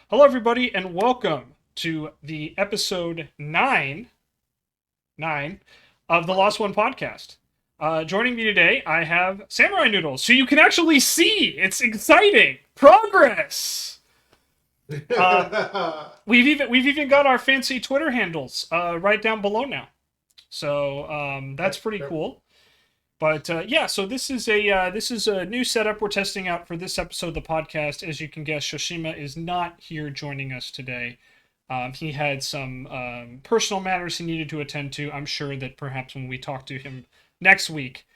Hello, everybody, and welcome to the episode nine of the Lost One podcast. Joining me today, I have SamuraiNoodlez, so you can actually see. It's exciting progress. Uh, we've even got our fancy Twitter handles right down below now, so that's pretty cool. But yeah, so this is a new setup we're testing out for this episode of the podcast. As you can guess, Shoshima is not here joining us today. He had some personal matters he needed to attend to. I'm sure that perhaps when we talk to him next week,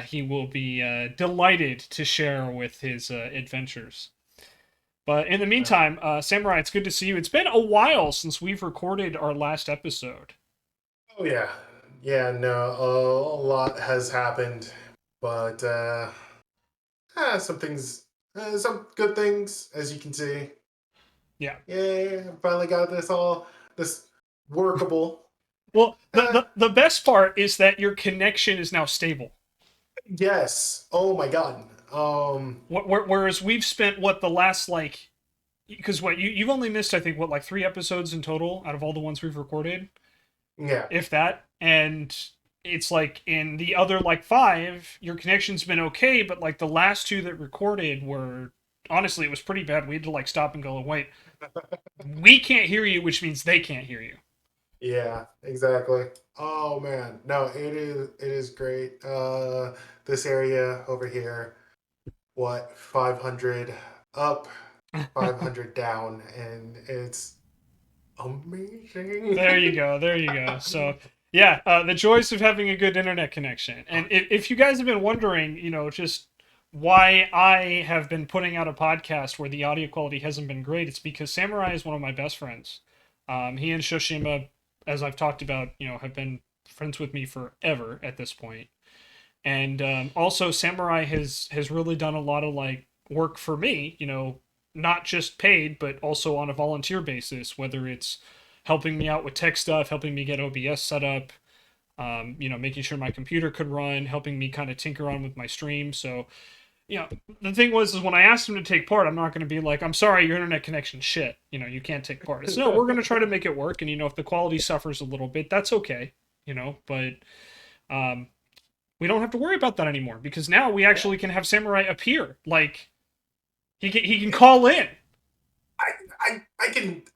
he will be delighted to share with his adventures. But in the meantime, Samurai, it's good to see you. It's been a while since we've recorded our last episode. Oh yeah, yeah. No, a lot has happened, but some things, some good things, as you can see. Yeah. Yeah, finally got this workable. Well, the, Uh, the, the best part is that your connection is now stable. yes. Oh my God. Whereas we've spent what the last like, because what you've only missed, I think, what, like 3 episodes in total out of all the ones we've recorded, Yeah. if that. And it's like in the other like five, your connection's been okay, but like the last two that recorded were, honestly, it was pretty bad. We had to like stop and go, wait, we can't hear you, which means they can't hear you. Yeah. Exactly. Oh man. No, it is great. This area over here, what 500 up, 500 down, and it's amazing. There you go. There you go. So, yeah, the joys of having a good internet connection. And if you guys have been wondering, just why I have been putting out a podcast where the audio quality hasn't been great, it's because Samurai is one of my best friends. He and Shoshima, as I've talked about, have been friends with me forever at this point. And also, Samurai has really done a lot of like work for me, not just paid, but also on a volunteer basis, whether it's helping me out with tech stuff, helping me get OBS set up, making sure my computer could run, helping me kind of tinker on with my stream. So, the thing was, is when I asked him to take part, I'm not going to be like, I'm sorry, your internet connection's shit. You can't take part. It's no, we're going to try to make it work. And, if the quality suffers a little bit, that's okay, but um, we don't have to worry about that anymore because now we Yeah. actually can have Samurai appear. Like, he can call in. I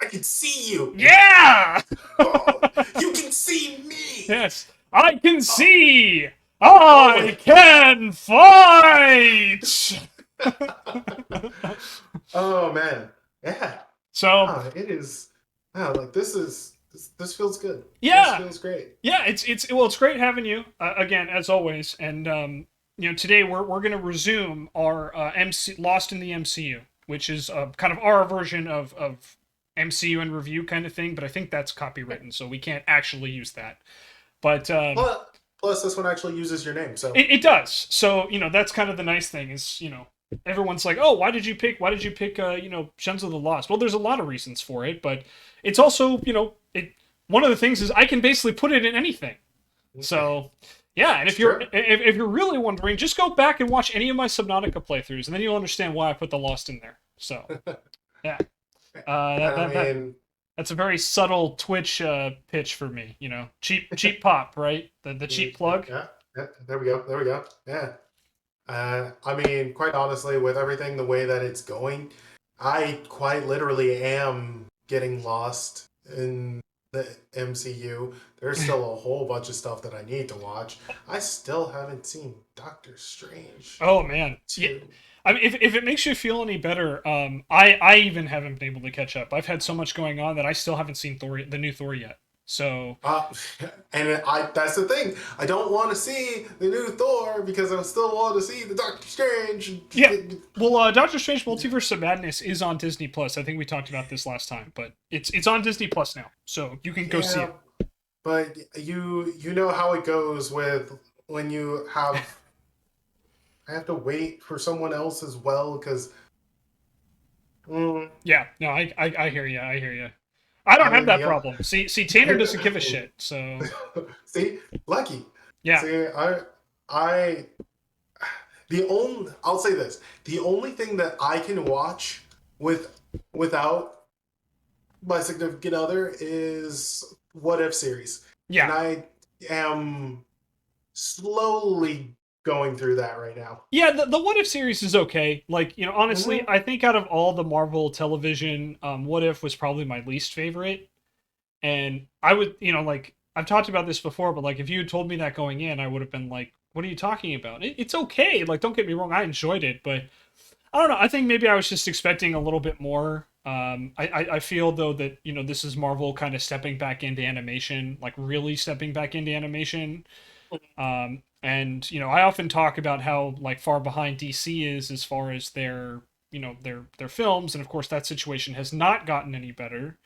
can see you. Yeah! Oh, you can see me. Yes, I can Oh, see. oh I can fight. oh man. Yeah. So It is. Like this feels good. This yeah, feels great. yeah, it's great having you again as always, and today we're gonna resume our MC Lost in the MCU, which is kind of our version of MCU and review kind of thing, but I think that's copywritten, so we can't actually use that. But Plus, this one actually uses your name, so it does. So that's kind of the nice thing is everyone's like, oh, why did you pick Shenzo the Lost? Well, there's a lot of reasons for it, but it's also it. One of the things is I can basically put it in anything. So yeah, and it's if you're true. if you're really wondering, just go back and watch any of my Subnautica playthroughs, and then you'll understand why I put the Lost in there. So yeah, that, I that that mean, that's a very subtle Twitch pitch for me. Cheap pop, right? The cheap plug. yeah, yeah. There we go. There we go. Yeah. I mean, quite honestly, with everything the way that it's going, I quite literally am getting lost in the MCU. There's still a whole bunch of stuff that I need to watch. I still haven't seen Doctor Strange Oh man, yeah. 2. I mean, if it makes you feel any better, I even haven't been able to catch up. I've had so much going on that I still haven't seen Thor, the new Thor yet. So Uh, and that's the thing. I don't want to see the new Thor because I still want to see the Doctor Strange. yeah, well, Doctor Strange: Multiverse of Madness is on Disney Plus. I think we talked about this last time, but it's on Disney Plus now, so you can go see Yeah, it. but you know how it goes with when you have I have to wait for someone else as well because mm, Yeah, no, I hear you. I hear you. I I don't have mean that problem. See, Tanner doesn't give a shit. So see, lucky. yeah, See, I the only I'll say this: the only thing that I can watch with without my significant other is What If series, and Yeah. I am slowly going through that right now. Yeah, the What If series is okay. Like, honestly, Hmm. I think out of all the Marvel television, What If was probably my least favorite. And I would, like, I've talked about this before, but like, if you had told me that going in, I would have been like, what are you talking about? It's okay. Like, don't get me wrong, I enjoyed it, but I don't know. I think maybe I was just expecting a little bit more. I feel though that this is Marvel kind of stepping back into animation, like really stepping back into animation. And I often talk about how like far behind DC is as far as their their films, and of course that situation has not gotten any better.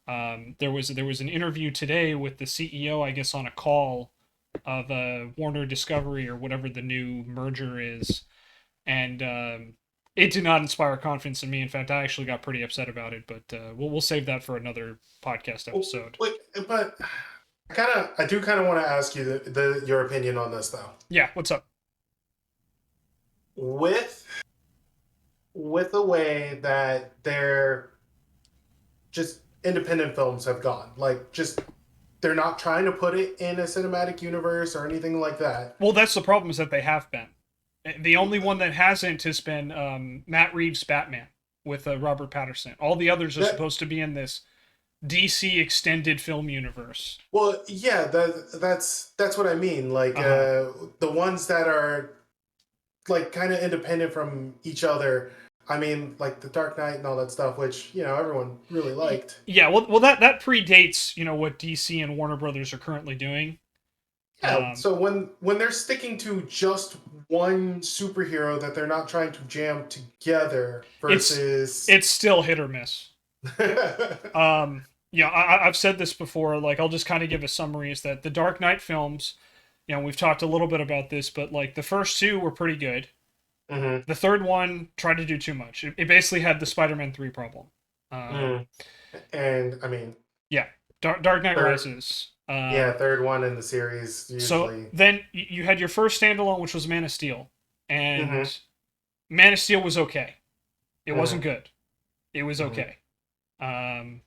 There was an interview today with the CEO, I guess, on a call of Warner Discovery or whatever the new merger is, and it did not inspire confidence in me. In fact, I actually got pretty upset about it. But we'll save that for another podcast episode. Wait, but I do kind of want to ask you your opinion on this though. Yeah, what's up? With the way that they're just independent films have gone, like just they're not trying to put it in a cinematic universe or anything like that. Well, that's the problem is that they have been. The only one that hasn't has been Matt Reeves' Batman with Robert Patterson. All the others are That supposed to be in this DC extended film universe. well, yeah, that's what I mean. Like Uh huh. the ones that are like kind of independent from each other. I mean, like the Dark Knight and all that stuff, which everyone really liked. Yeah, well, that predates what DC and Warner Brothers are currently doing. Yeah, Um, so when they're sticking to just one superhero that they're not trying to jam together it's versus it's still hit or miss. I've said this before. Like, I'll just kind of give a summary. Is that the Dark Knight films? We've talked a little bit about this, but like the first two were pretty good. hmm The third one tried to do too much. It basically had the Spider-Man 3 problem. Um, mm. And I mean, yeah, Dark Knight third Rises. third one in the series So usually. then you had your first standalone, which was Man of Steel, Hmm. and Man of Steel was okay. It wasn't Hmm. good. It was Hmm. okay. Um,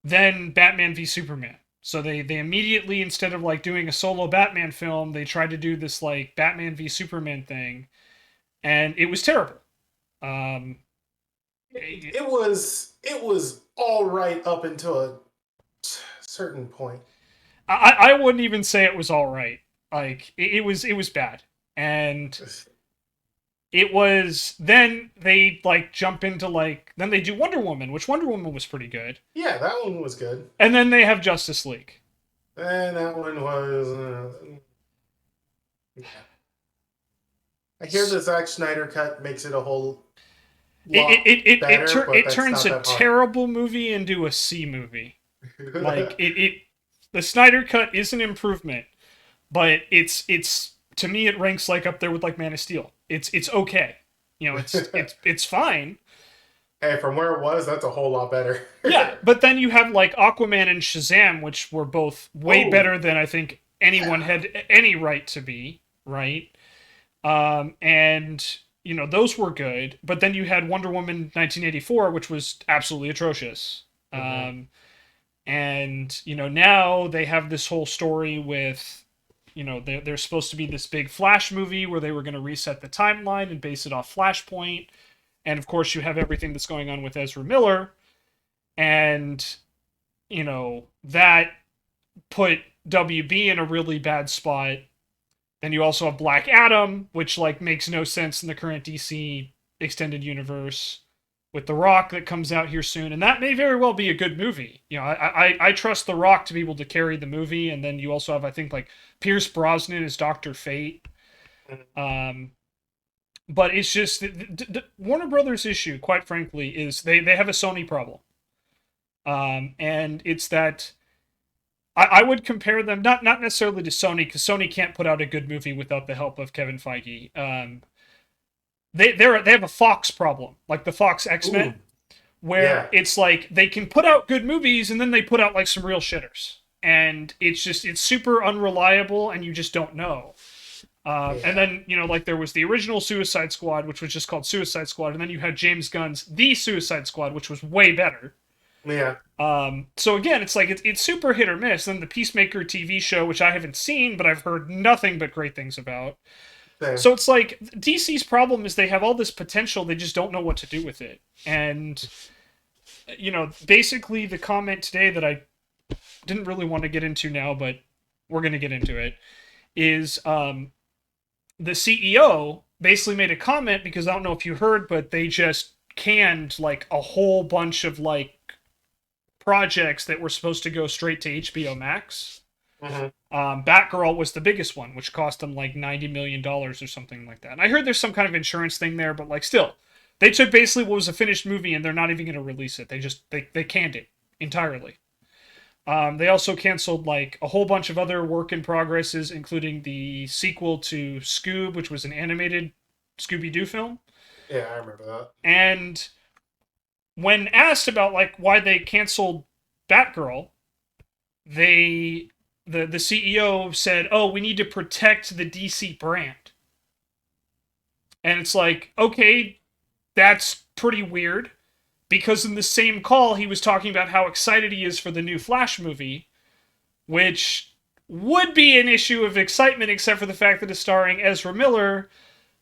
then Batman v Superman. So they immediately, instead of like doing a solo Batman film, they tried to do this like Batman v Superman thing, and it was terrible. Um, It was all right up until a certain point. I wouldn't even say it was all right. Like it was bad, and it was then they like jump into like then they do Wonder Woman, which Wonder Woman was pretty good, Yeah, that one was good, and then they have Justice League. and that one was. Yeah. I hear the Zack Snyder cut makes it a whole lot better, but It that's turns not a that hard. terrible movie into a C movie. Like the Snyder cut is an improvement, but it's to me it ranks like up there with like Man of Steel. It's okay. It's fine. Hey, from where it was, that's a whole lot better. Yeah, but then you have like Aquaman and Shazam, which were both way Oh, better than I think anyone yeah. had any right to be, right? And those were good, but then you had Wonder Woman 1984, which was absolutely atrocious. Hmm. And now they have this whole story with there's supposed to be this big Flash movie where they were going to reset the timeline and base it off Flashpoint, and of course you have everything that's going on with Ezra Miller, and that put WB in a really bad spot. Then you also have Black Adam, which like makes no sense in the current DC extended universe, with The Rock that comes out here soon, and that may very well be a good movie. I trust The Rock to be able to carry the movie, and then you also have I think like Pierce Brosnan as Doctor Fate. Um, but it's just Warner Brothers' issue, quite frankly, is they have a Sony problem, and it's that I would compare them not necessarily to Sony because Sony can't put out a good movie without the help of Kevin Feige. They have a Fox problem, like the Fox X Ooh, Men, where yeah, it's like they can put out good movies and then they put out like some real shitters, and it's super unreliable and you just don't know. And yeah. then like there was the original Suicide Squad, which was just called Suicide Squad, and then you had James Gunn's The Suicide Squad, which was way better. Yeah. So again, it's like it's super hit or miss. Then the Peacemaker TV show, which I haven't seen, but I've heard nothing but great things about. Same. So it's like DC's problem is they have all this potential, they just don't know what to do with it. And basically the comment today that I didn't really want to get into now, but we're going to get into it, is the CEO basically made a comment because I don't know if you heard, but they just canned like a whole bunch of like projects that were supposed to go straight to HBO Max. Hmm. Batgirl was the biggest one, which cost them like $90 million or something like that. And I heard there's some kind of insurance thing there, but like still, they took basically what was a finished movie and they're not even going to release it. They canned it entirely. They also canceled like a whole bunch of other work in progresses, including the sequel to Scoob, which was an animated Scooby Doo film. Yeah, I remember that. And when asked about like why they canceled Batgirl, the CEO said, "Oh, we need to protect the DC brand." And it's like, okay, that's pretty weird because in the same call he was talking about how excited he is for the new Flash movie, which would be an issue of excitement except for the fact that it's starring Ezra Miller,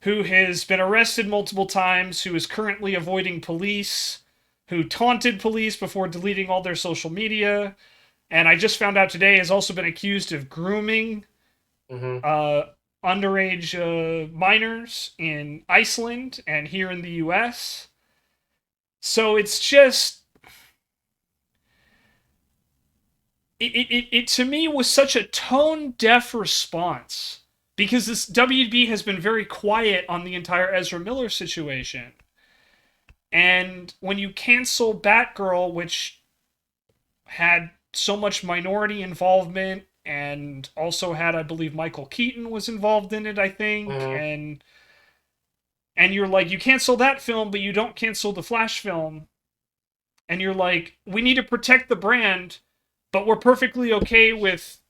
who has been arrested multiple times, who is currently avoiding police, who taunted police before deleting all their social media, and I just found out today has also been accused of grooming Hmm. uh, underage minors in Iceland and here in the U.S. So it's just it to me was such a tone deaf response because this WB has been very quiet on the entire Ezra Miller situation. And when you cancel Batgirl, which had so much minority involvement and also had, I believe, Michael Keaton was involved in it, I think, Hmm. and you're like, you cancel that film, but you don't cancel the Flash film, and you're like, we need to protect the brand, but we're perfectly okay with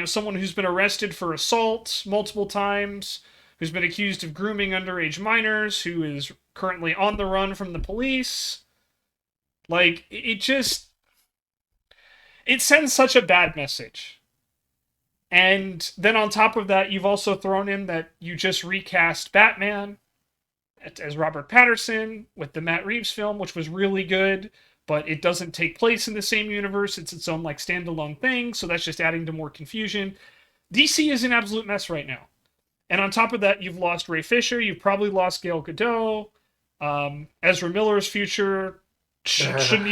someone who's been arrested for assault multiple times, who's been accused of grooming underage minors, who is currently on the run from the police. Like it sends such a bad message. And then on top of that, you've also thrown in that you just recast Batman as Robert Pattinson with the Matt Reeves film, which was really good, but it doesn't take place in the same universe. It's its own like standalone thing, so that's just adding to more confusion. DC is an absolute mess right now. And on top of that, you've lost Ray Fisher. You've probably lost Gal Gadot. Ezra Miller's future shouldn't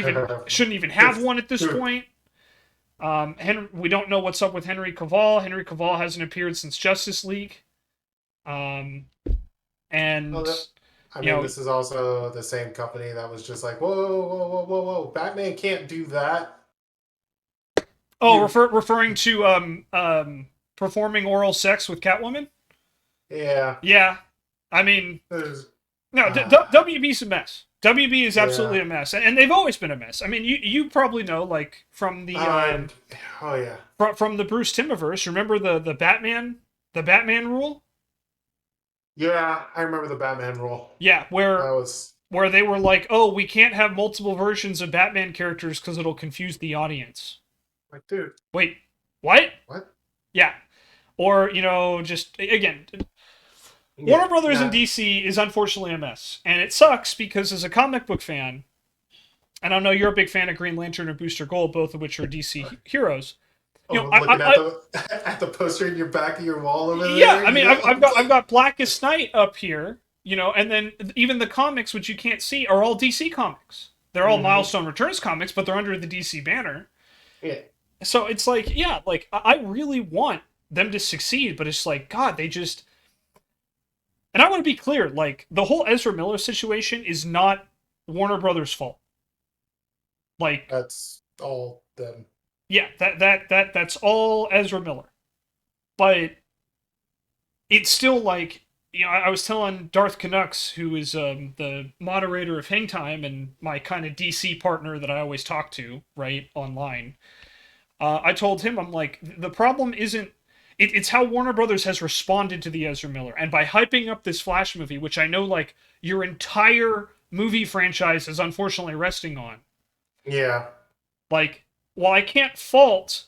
even have one at this point. We don't know what's up with Henry Cavill. Henry Cavill hasn't appeared since Justice League. Um, Well, and I you mean, know, this is also the same company that was just like, whoa, whoa, whoa, whoa, whoa, whoa, Batman can't do that. oh, You, referring to performing oral sex with Catwoman. yeah, Yeah, I mean, there's, no, uh, WB's a mess. WB is absolutely yeah, a mess, and they've always been a mess. I mean, you probably know, like from the and oh yeah, from the Bruce Timmiverse. Remember the Batman rule? yeah, I remember the Batman rule. Yeah, That where was where they were like, oh, we can't have multiple versions of Batman characters because it'll confuse the audience. like, dude, Wait, what? what? Yeah, or just again, Yeah, Warner Brothers and nah, DC is unfortunately a mess, and it sucks because as a comic book fan, and I know you're a big fan of Green Lantern and Booster Gold, both of which are DC heroes. oh, I, looking I, at the at the poster in your back of your wall over yeah, there. I mean, Yeah, I've got Blackest Night up here, and then even the comics, which you can't see, are all DC comics. They're all mm-hmm. Milestone Returns comics, but they're under the DC banner. Yeah, So it's like, yeah, like I really want them to succeed, but it's like, God, they just. And I want to be clear, like the whole Ezra Miller situation is not Warner Brothers' fault. Like, that's all them. yeah, that's all Ezra Miller. But it's still like I was telling Darth Canucks, who is the moderator of Hang Time and my kind of DC partner that I always talk to, right, online. I told him, I'm like, the problem isn't. It's how Warner Brothers has responded to the Ezra Miller, and by hyping up this Flash movie, which I know like your entire movie franchise is unfortunately resting on. Yeah. Like, while I can't fault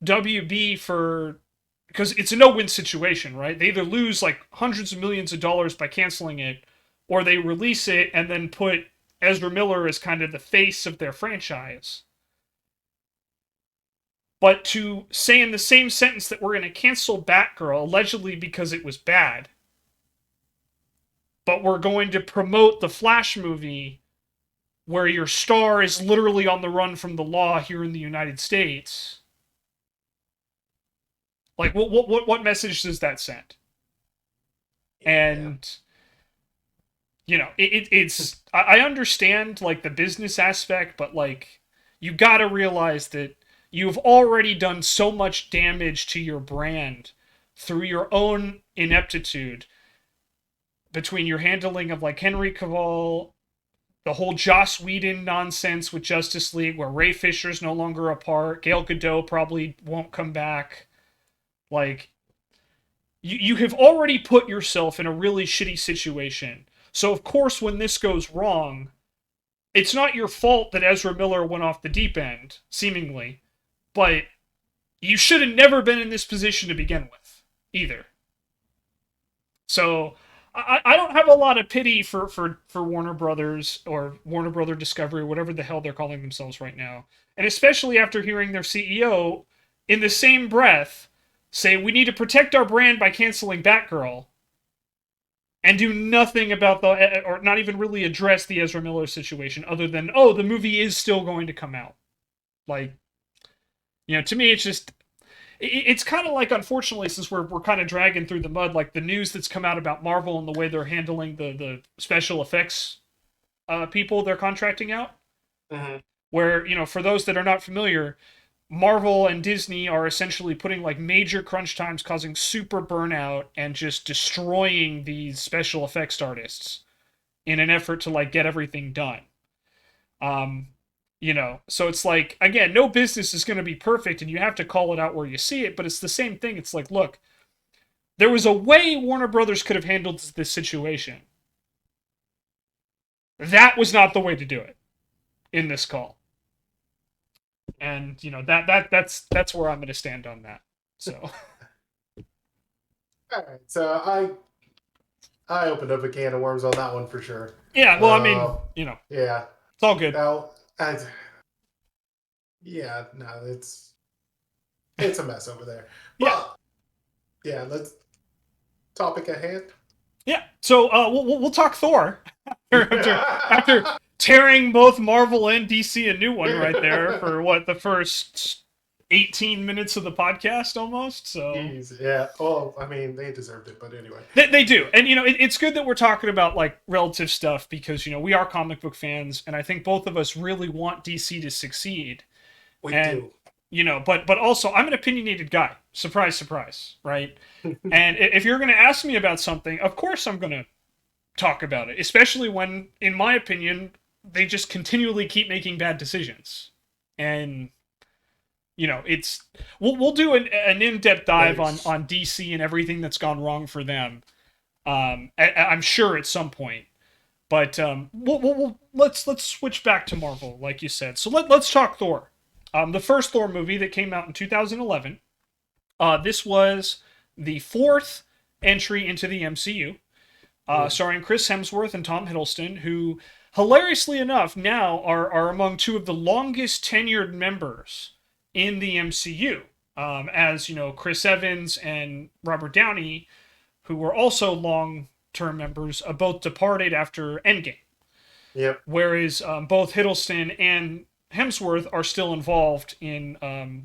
WB for, because it's a no-win situation, right? They either lose like hundreds of millions of dollars by canceling it, or they release it and then put Ezra Miller as kind of the face of their franchise. But to say in the same sentence that we're going to cancel Batgirl allegedly because it was bad, but we're going to promote the Flash movie where your star is literally on the run from the law here in the United States. Like, what message does that send? Yeah. And it's I understand like the business aspect, but like you got to realize that you've already done so much damage to your brand through your own ineptitude between your handling of like Henry Cavill, the whole Joss Whedon nonsense with Justice League, where Ray Fisher's no longer a part, Gal Gadot probably won't come back. Like, you have already put yourself in a really shitty situation. So, of course, when this goes wrong, it's not your fault that Ezra Miller went off the deep end, seemingly, but you should have never been in this position to begin with, either. So, I don't have a lot of pity for Warner Brothers or Warner Brother Discovery, whatever the hell they're calling themselves right now. And especially after hearing their CEO, in the same breath, say we need to protect our brand by canceling Batgirl, and do nothing about the, or not even really address the Ezra Miller situation, other than, oh, the movie is still going to come out. Like, to me, it's just, it's kind of like, unfortunately, since we're kind of dragging through the mud, like the news that's come out about Marvel and the way they're handling the special effects people they're contracting out. Mm-hmm. Where, for those that are not familiar, Marvel and Disney are essentially putting like major crunch times, causing super burnout and just destroying these special effects artists in an effort to like get everything done. Um, so it's like, again, no business is going to be perfect and you have to call it out where you see it, but it's the same thing. It's like, look, there was a way Warner Brothers could have handled this situation. That was not the way to do it in this call. And that's where I'm going to stand on that. So All right. So I opened up a can of worms on that one for sure. yeah, well, I mean, Yeah. it's all good. Now, yeah, no, it's a mess over there. Yeah. But yeah, let's topic at hand. Yeah. So we'll talk Thor after tearing both Marvel and DC a new one right there for what, the first 18 minutes of the podcast almost. So Jeez, yeah. Oh, I mean, they deserved it, but anyway. they do. And it's good that we're talking about like relative stuff because we are comic book fans and I think both of us really want DC to succeed. We and do. But also I'm an opinionated guy. Surprise, surprise, right? And if you're going to ask me about something, of course I'm going to talk about it, especially when, in my opinion, they just continually keep making bad decisions. And it's we'll do an in-depth dive on DC and everything that's gone wrong for them. I'm sure at some point. But let's switch back to Marvel, like you said. So let's talk Thor. The first Thor movie that came out in 2011. This was the fourth entry into the MCU, starring Chris Hemsworth and Tom Hiddleston, who, hilariously enough, now are among two of the longest tenured members in the MCU. As Chris Evans and Robert Downey, who were also long-term members, both departed after Endgame. Yep. Whereas both Hiddleston and Hemsworth are still involved in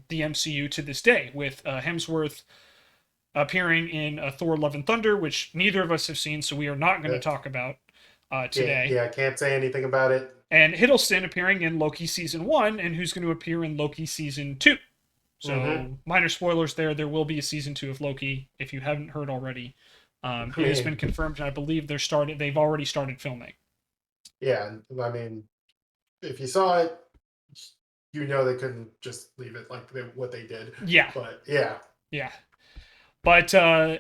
the MCU to this day, with Hemsworth appearing in Thor: Love and Thunder, which neither of us have seen, so we are not going to talk about today. Yeah, can't say anything about it. And Hiddleston appearing in Loki Season 1, and who's going to appear in Loki Season 2. So, minor spoilers there. There will be a Season 2 of Loki, if you haven't heard already. It has been confirmed, and I believe they've already started filming. Yeah, I mean, if you saw it, they couldn't just leave it like what they did. Yeah. But yeah. Yeah. But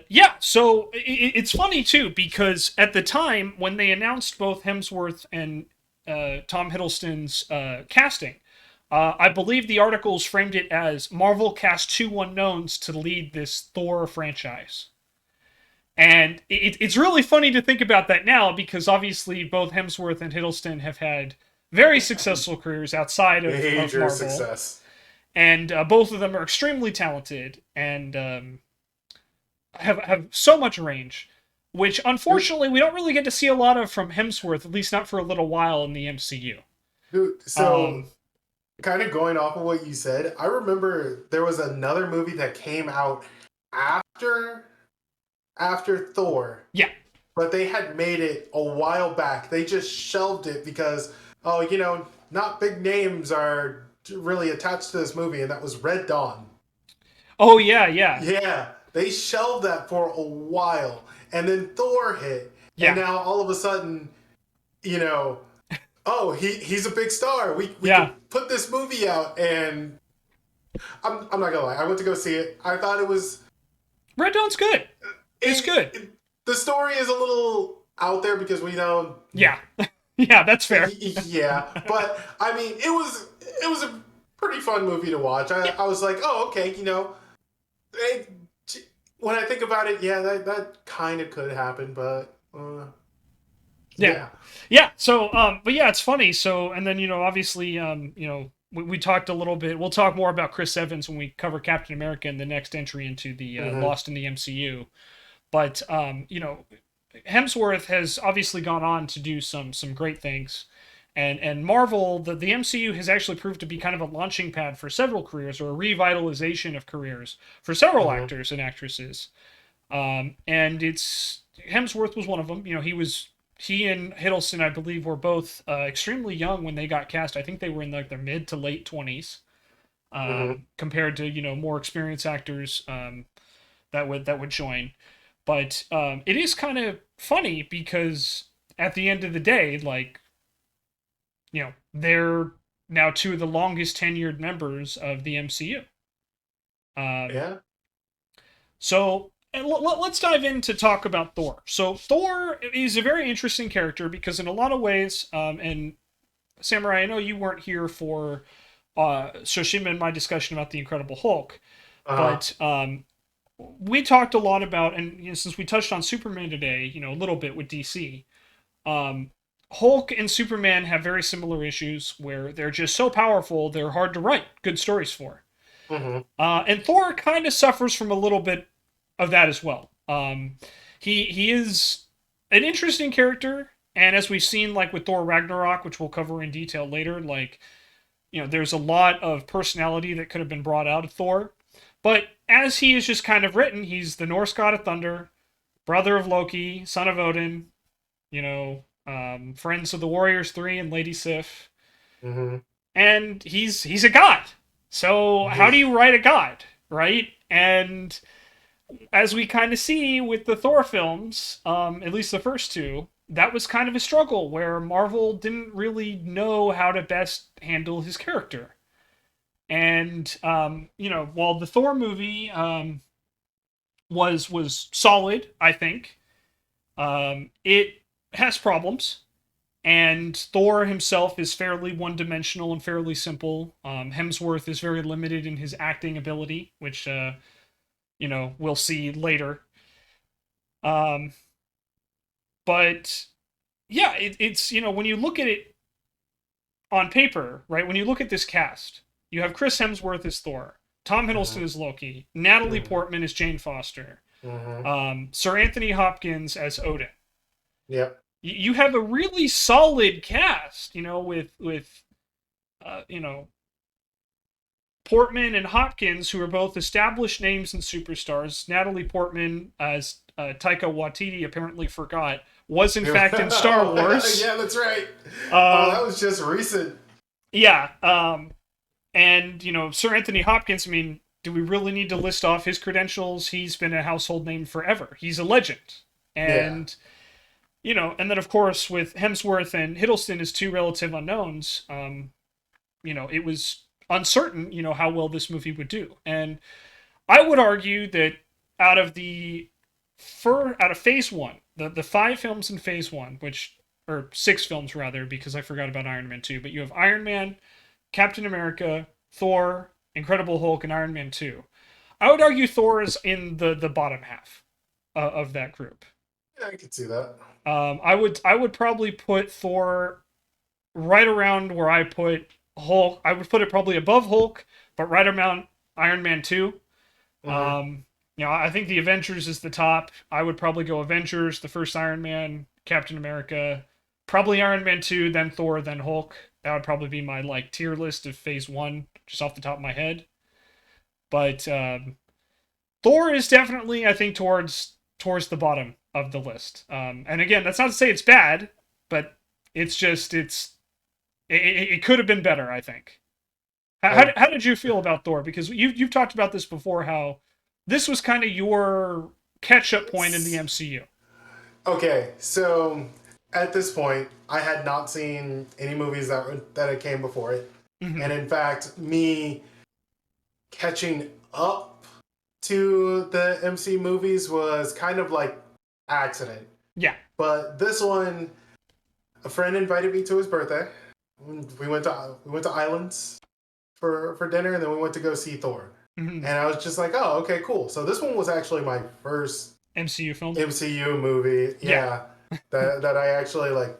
yeah, so it's funny too, because at the time when they announced both Hemsworth and Tom Hiddleston's casting. I believe the articles framed it as Marvel cast two unknowns to lead this Thor franchise. And it's really funny to think about that now because obviously both Hemsworth and Hiddleston have had very successful careers outside of Major Marvel. success. And both of them are extremely talented and have so much range, which unfortunately we don't really get to see a lot of from Hemsworth, at least not for a little while in the MCU. Dude, so kind of going off of what you said, I remember there was another movie that came out after Thor. Yeah. But they had made it a while back. They just shelved it because, oh, not big names are really attached to this movie, and that was Red Dawn. Oh, yeah, yeah. Yeah, they shelved that for a while. And then Thor hit. Yeah. And now all of a sudden, oh, he's a big star. We Yeah. can put this movie out. And I'm not going to lie. I went to go see it. I thought it was... Red Dawn's good. It's good. The story is a little out there because we know... Yeah. Yeah, that's fair. Yeah, but I mean, it was a pretty fun movie to watch. I was like, oh, okay, when I think about it, yeah, that kind of could happen, but yeah. So, but yeah, it's funny. So, and then obviously, we talked a little bit. We'll talk more about Chris Evans when we cover Captain America and the next entry into the Lost in the MCU. But Hemsworth has obviously gone on to do some great things. And Marvel, the MCU has actually proved to be kind of a launching pad for several careers, or a revitalization of careers for several actors and actresses. And Hemsworth was one of them. He and Hiddleston, I believe, were both extremely young when they got cast. I think they were in like their mid to late 20s, compared to more experienced actors that would join. But it is kind of funny because at the end of the day, like, they're now two of the longest tenured members of the MCU. Yeah. So, and let's dive in to talk about Thor. So Thor is a very interesting character because in a lot of ways, and Samurai, I know you weren't here for Shoshima and my discussion about the Incredible Hulk, but we talked a lot about, and since we touched on Superman today, a little bit with DC, Hulk and Superman have very similar issues where they're just so powerful, they're hard to write good stories for. And Thor kind of suffers from a little bit of that as well. He is an interesting character, and as we've seen, like with Thor Ragnarok, which we'll cover in detail later, like, there's a lot of personality that could have been brought out of Thor. But as he is just kind of written, he's the Norse god of thunder, brother of Loki, son of Odin, friends of the Warriors 3 and Lady Sif. And he's a god. So how do you write a god, right? And as we kind of see with the Thor films, at least the first two, that was kind of a struggle where Marvel didn't really know how to best handle his character. And while the Thor movie was solid, I think, it has problems, and Thor himself is fairly one-dimensional and fairly simple. Hemsworth is very limited in his acting ability, which we'll see later. But yeah, it's when you look at it on paper, right? When you look at this cast, you have Chris Hemsworth as Thor, Tom Hiddleston as Loki, Natalie Portman as Jane Foster, Sir Anthony Hopkins as Odin. Yep. You have a really solid cast, with Portman and Hopkins, who are both established names and superstars. Natalie Portman, as Taika Waititi apparently forgot, was in fact in Star Wars. Yeah, that's right. That was just recent. Yeah. And, Sir Anthony Hopkins, I mean, do we really need to list off his credentials? He's been a household name forever. He's a legend. And, and then, of course, with Hemsworth and Hiddleston as two relative unknowns, it was uncertain, how well this movie would do. And I would argue that out of phase one, the 5 films in phase one, which or 6 films rather, because I forgot about Iron Man 2. But you have Iron Man, Captain America, Thor, Incredible Hulk, and Iron Man 2. I would argue Thor is in the bottom half of that group. Yeah, I can see that. I would probably put Thor right around where I put Hulk. I would put it probably above Hulk, but right around Iron Man 2. Mhm. I think the Avengers is the top. I would probably go Avengers, the first Iron Man, Captain America, probably Iron Man 2, then Thor, then Hulk. That would probably be my like tier list of Phase 1, just off the top of my head. But Thor is definitely, I think, towards the bottom of the list. And again, that's not to say it's bad, but it could have been better, I think. How did you feel about Thor? Because you've talked about this before, how this was kind of your catch up point in the MCU. Okay, so at this point, I had not seen any movies that had came before it, Mm-hmm. and in fact, me catching up to the MC movies was kind of like accident. Yeah. But this one, a friend invited me to his birthday. We went to Islands for dinner, and then we went to go see Thor. Mm-hmm. And I was just like, oh, okay, cool. So this one was actually my first MCU film. MCU movie, Yeah. that I actually like,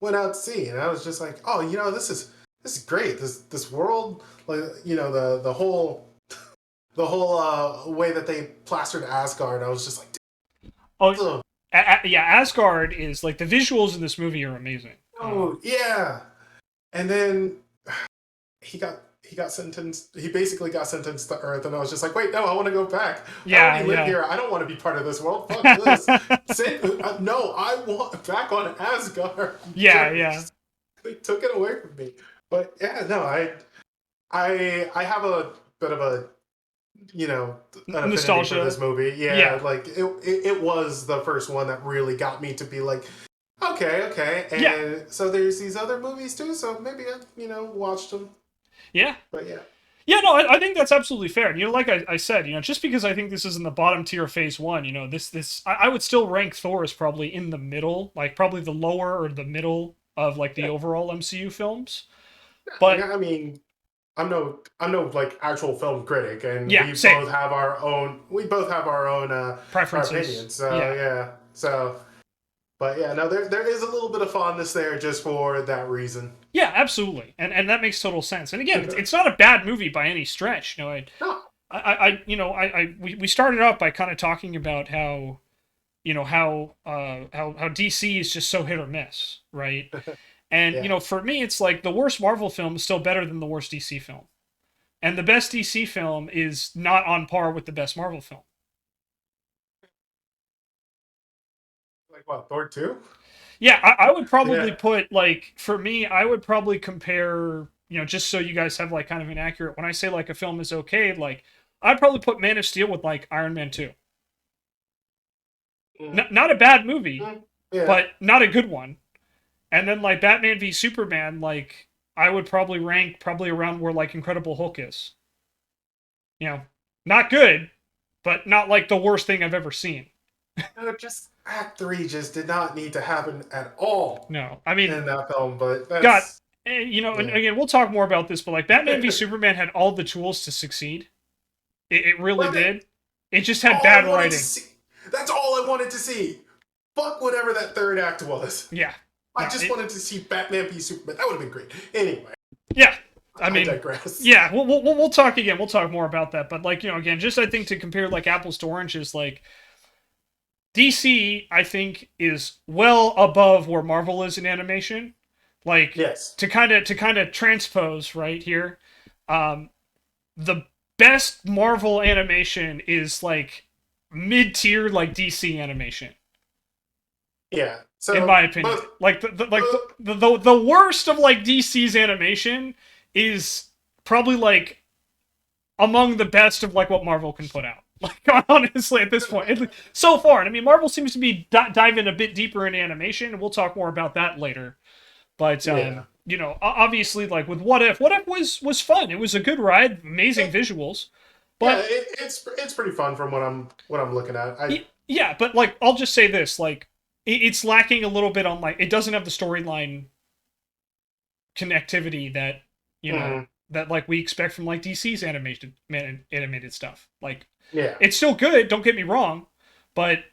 went out to see, and I was just like, oh, this is great. This world, like, the whole way that they plastered Asgard. I was just like, Oh, yeah. Asgard is like the visuals in this movie are amazing. oh yeah. And then he sentenced. He basically got sentenced to Earth, and I was just like, wait, no, I want to go back. Yeah, I already live yeah. here. I don't want to be part of this world. Fuck this. No, I want back on Asgard. Yeah, yeah. They took it away from me. But yeah, no, I have a bit of a an affinity Nostalgia for this movie. Yeah, Yeah. like it was the first one that really got me to be like, okay, and Yeah. so there's these other movies too. So maybe I watched them. Yeah. But yeah. Yeah, no, I think that's absolutely fair. And, like I said, just because I think this is in the bottom tier of Phase 1, I would still rank Thor as probably in the middle, like probably the lower or the middle of like the Yeah. overall MCU films. But I mean, I'm no like actual film critic, and yeah, we same. both have our own Preferences. opinions. So Yeah. yeah, so but yeah, no, there is a little bit of fondness there just for that reason. Yeah, absolutely. And that makes total sense. And again, it's not a bad movie by any stretch. No. We started out by kind of talking about how DC is just so hit or miss, right? And Yeah. for me, it's like the worst Marvel film is still better than the worst DC film, and the best DC film is not on par with the best Marvel film. Like what, Thor 2? Yeah, I would probably Yeah. put, like, for me, I would probably compare, just so you guys have like kind of an accurate, when I say like a film is okay, like I'd probably put Man of Steel with like Iron Man 2. Not a bad movie, Yeah. but not a good one. And then like Batman v Superman, like I would probably rank probably around where like Incredible Hulk is. Not good, but not like the worst thing I've ever seen. No, just Act 3 just did not need to happen at all No, I mean, in that film, but God, that's and yeah. again, we'll talk more about this, but like Batman v Superman had all the tools to succeed. It really did. It just had bad writing. That's all I wanted to see. Fuck whatever that third act was. Yeah. I just wanted to see Batman v Superman. That would have been great. Anyway. Yeah. I mean, digress. Yeah, we'll talk again. We'll talk more about that. But like, again, just I think to compare like apples to oranges, like DC, I think, is well above where Marvel is in animation. Like, yes, to kind of transpose right here, the best Marvel animation is like mid-tier like DC animation. Yeah. So in my opinion, the worst of like DC's animation is probably like among the best of like what Marvel can put out. Like, honestly, at this point, so far. And I mean, Marvel seems to be diving a bit deeper into animation, and we'll talk more about that later. But obviously, like with What If was fun. It was a good ride, amazing visuals. But yeah, it's pretty fun from what I'm looking at. Yeah, but like I'll just say this, like it's lacking a little bit on like it doesn't have the storyline connectivity that Mhm. that like we expect from like DC's animated stuff. Like Yeah. it's still good, don't get me wrong, but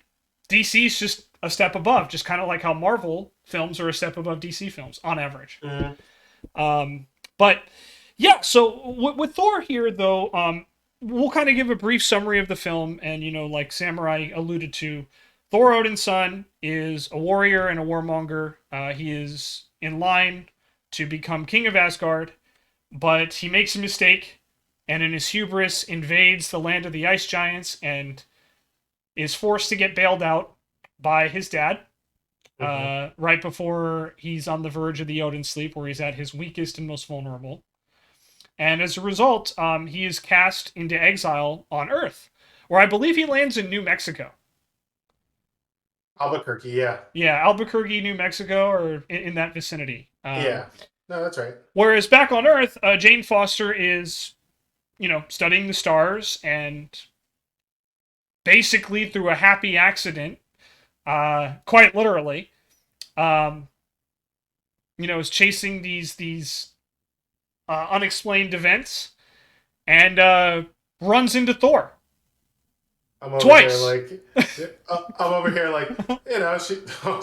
DC's just a step above, just kind of like how Marvel films are a step above DC films on average. Mhm. But yeah, so with Thor here though, we'll kind of give a brief summary of the film, and like Samurai alluded to, Thor Odin's son is a warrior and a warmonger. He is in line to become king of Asgard, but he makes a mistake, and in his hubris invades the land of the ice giants and is forced to get bailed out by his dad. Mhm. Right before he's on the verge of the Odin sleep, where he's at his weakest and most vulnerable. And as a result, he is cast into exile on Earth, where I believe he lands in New Mexico. Albuquerque. Yeah. Yeah, Albuquerque, New Mexico, or in that vicinity. Yeah. No, that's right. Whereas back on Earth, Jane Foster is, studying the stars, and basically through a happy accident, quite literally, um, is chasing these unexplained events, and runs into Thor I'm over here twice. like, I'm over here like, she. Oh,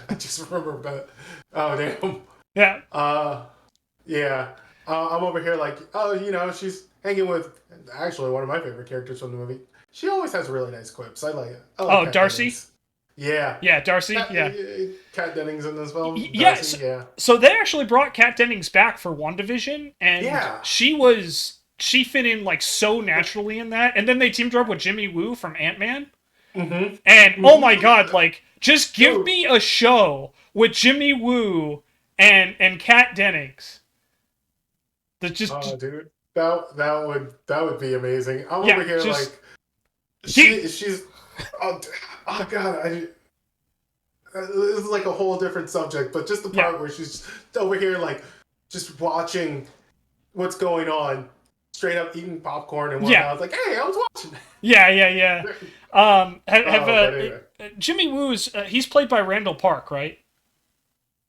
I just remember about. Oh damn. Yeah, Uh, yeah. I'm over here like, oh, she's hanging with actually one of my favorite characters from the movie. She always has really nice quips. I like oh, Kat Darcy. Dennings. Yeah. Yeah, Darcy. Yeah, Kat Dennings in this film. yes. Darcy. Yeah. So they actually brought Kat Dennings back for WandaVision, and Yeah. she fit in like so naturally in that. And then they teamed her up with Jimmy Woo from Ant-Man, Mm-hmm. and oh my god, like just give Dude. me a show with Jimmy Woo and Kat Dennings. That Oh, just dude, that would be amazing. I'm yeah, over here just like he, she's oh, oh god, this is like a whole different subject, but just the yeah, part where she's over here like just watching what's going on, straight up eating popcorn and whatnot. yeah, I was like, hey, I was watching. yeah. Have Oh, but anyway, Jimmy Woo's he's played by Randall Park, right?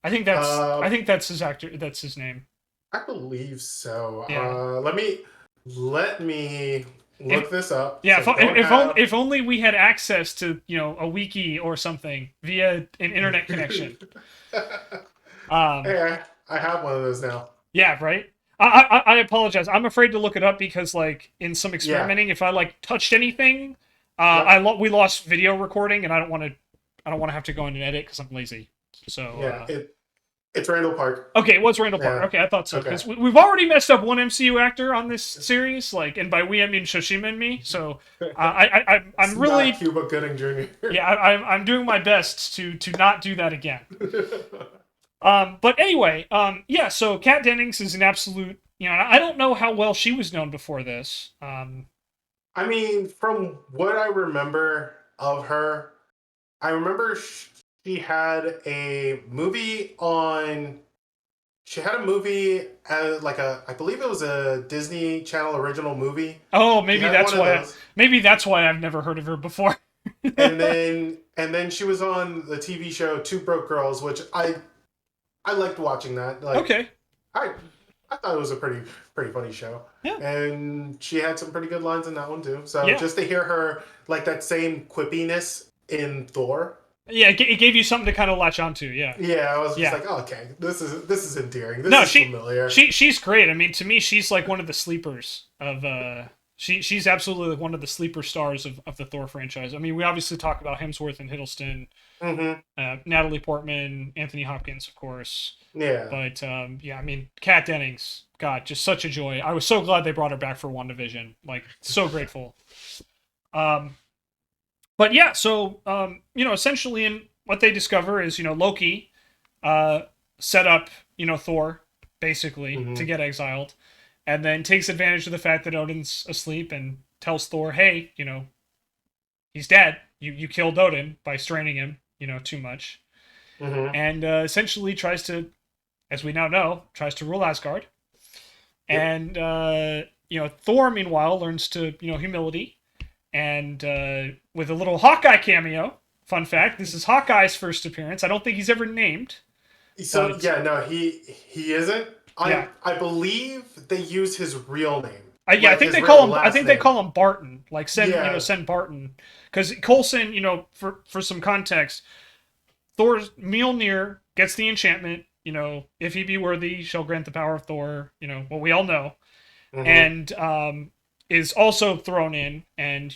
I uh, think that's his actor. That's his name. I believe so. Yeah. Let me If look this up. yeah, So don't have. if only we had access to a wiki or something via an internet connection. Um, Hey, I have one of those now. yeah, right. I apologize. I'm afraid to look it up because like in some Yeah. experimenting, if I like touched anything, Yep. we lost video recording, and I don't want to have to go in and edit because I'm lazy. So Yeah. It's Randall Park. okay, it was Randall Park. Yeah. Okay, I thought so Okay. because we've already messed up one MCU actor on this series, like, and by we I mean Shoshima and me. So I'm It's really not Cuba Gooding Jr. yeah I'm doing my best to not do that again. But anyway, yeah. So Kat Dennings is an absolute. I don't know how well she was known before this. I mean, from what I remember of her, I remember she had a movie on. She had a movie as like I believe it was a Disney Channel original movie. Oh, She had one of those. maybe that's why I've never heard of her before. And then she was on the TV show Two Broke Girls, which I liked watching that. Like Okay. I I thought it was a pretty funny show. Yeah. And she had some pretty good lines in that one too. So Yeah. just to hear her like that same quippiness in Thor. Yeah, it gave you something to kind of latch onto. Yeah. Yeah, I was just Yeah. like, oh, okay, this is endearing. This No, is familiar. she's great. I mean, to me, she's like one of the sleepers of she's absolutely like one of the sleeper stars of the Thor franchise. I mean, we obviously talk about Hemsworth and Hiddleston, Natalie Portman, Anthony Hopkins, of course. Yeah. But yeah, I mean, Kat Dennings, God, just such a joy. I was so glad they brought her back for WandaVision. Like, so grateful. But yeah, so essentially, in what they discover is Loki, set up Thor basically to get exiled, and then takes advantage of the fact that Odin's asleep and tells Thor, hey, he's dead. You killed Odin by straining him, too much, and essentially tries to, as we now know, tries to rule Asgard. Yep. And Thor meanwhile learns to humility, and with a little Hawkeye cameo, Fun fact: this is Hawkeye's first appearance. I don't think he's ever named, So but yeah, no, he isn't. I yeah, I believe they use his real name, yeah. I like think his they real call him. I last think they name. call him Barton. Like Yeah. send Barton, because Coulson. For some context, Thor's Mjolnir gets the enchantment. If he be worthy, shall grant the power of Thor. What we all know, Mm-hmm. and is also thrown in, and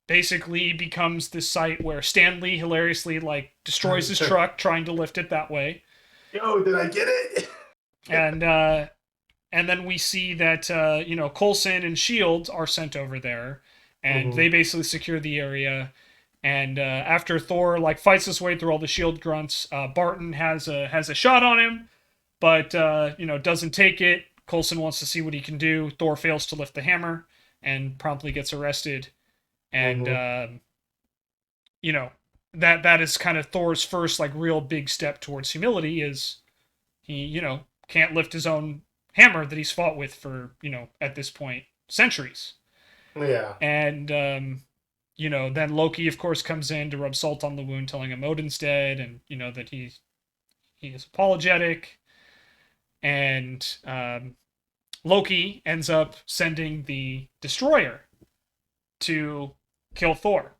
basically becomes this site where Stan Lee hilariously like destroys his truck trying to lift it that way, Yo, did I get it? and then we see that Coulson and Shield are sent over there, and Mm-hmm. they basically secure the area. And after Thor like fights his way through all the Shield grunts, Barton has a shot on him, but doesn't take it. Coulson wants to see what he can do. Thor fails to lift the hammer and promptly gets arrested. And Mm-hmm. you know that is kind of Thor's first like real big step towards humility. Is he can't lift his own hammer that he's fought with for at this point centuries. Yeah. And then Loki of course comes in to rub salt on the wound, telling him Odin's dead, and that he is apologetic. And Loki ends up sending the destroyer to kill Thor.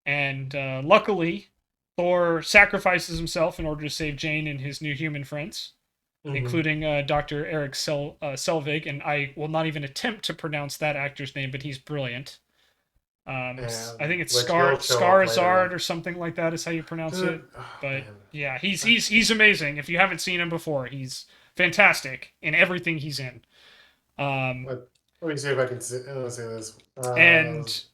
And luckily, Thor sacrifices himself in order to save Jane and his new human friends, Mm-hmm. including Dr. Eric Selvig. And I will not even attempt to pronounce that actor's name, but he's brilliant. I think it's Which he'll show up later, Skarsgård yeah. or something like that is how you pronounce it. Oh, But man. yeah, he's amazing. If you haven't seen him before, he's fantastic in everything he's in. Um, Let me see if I can see this. and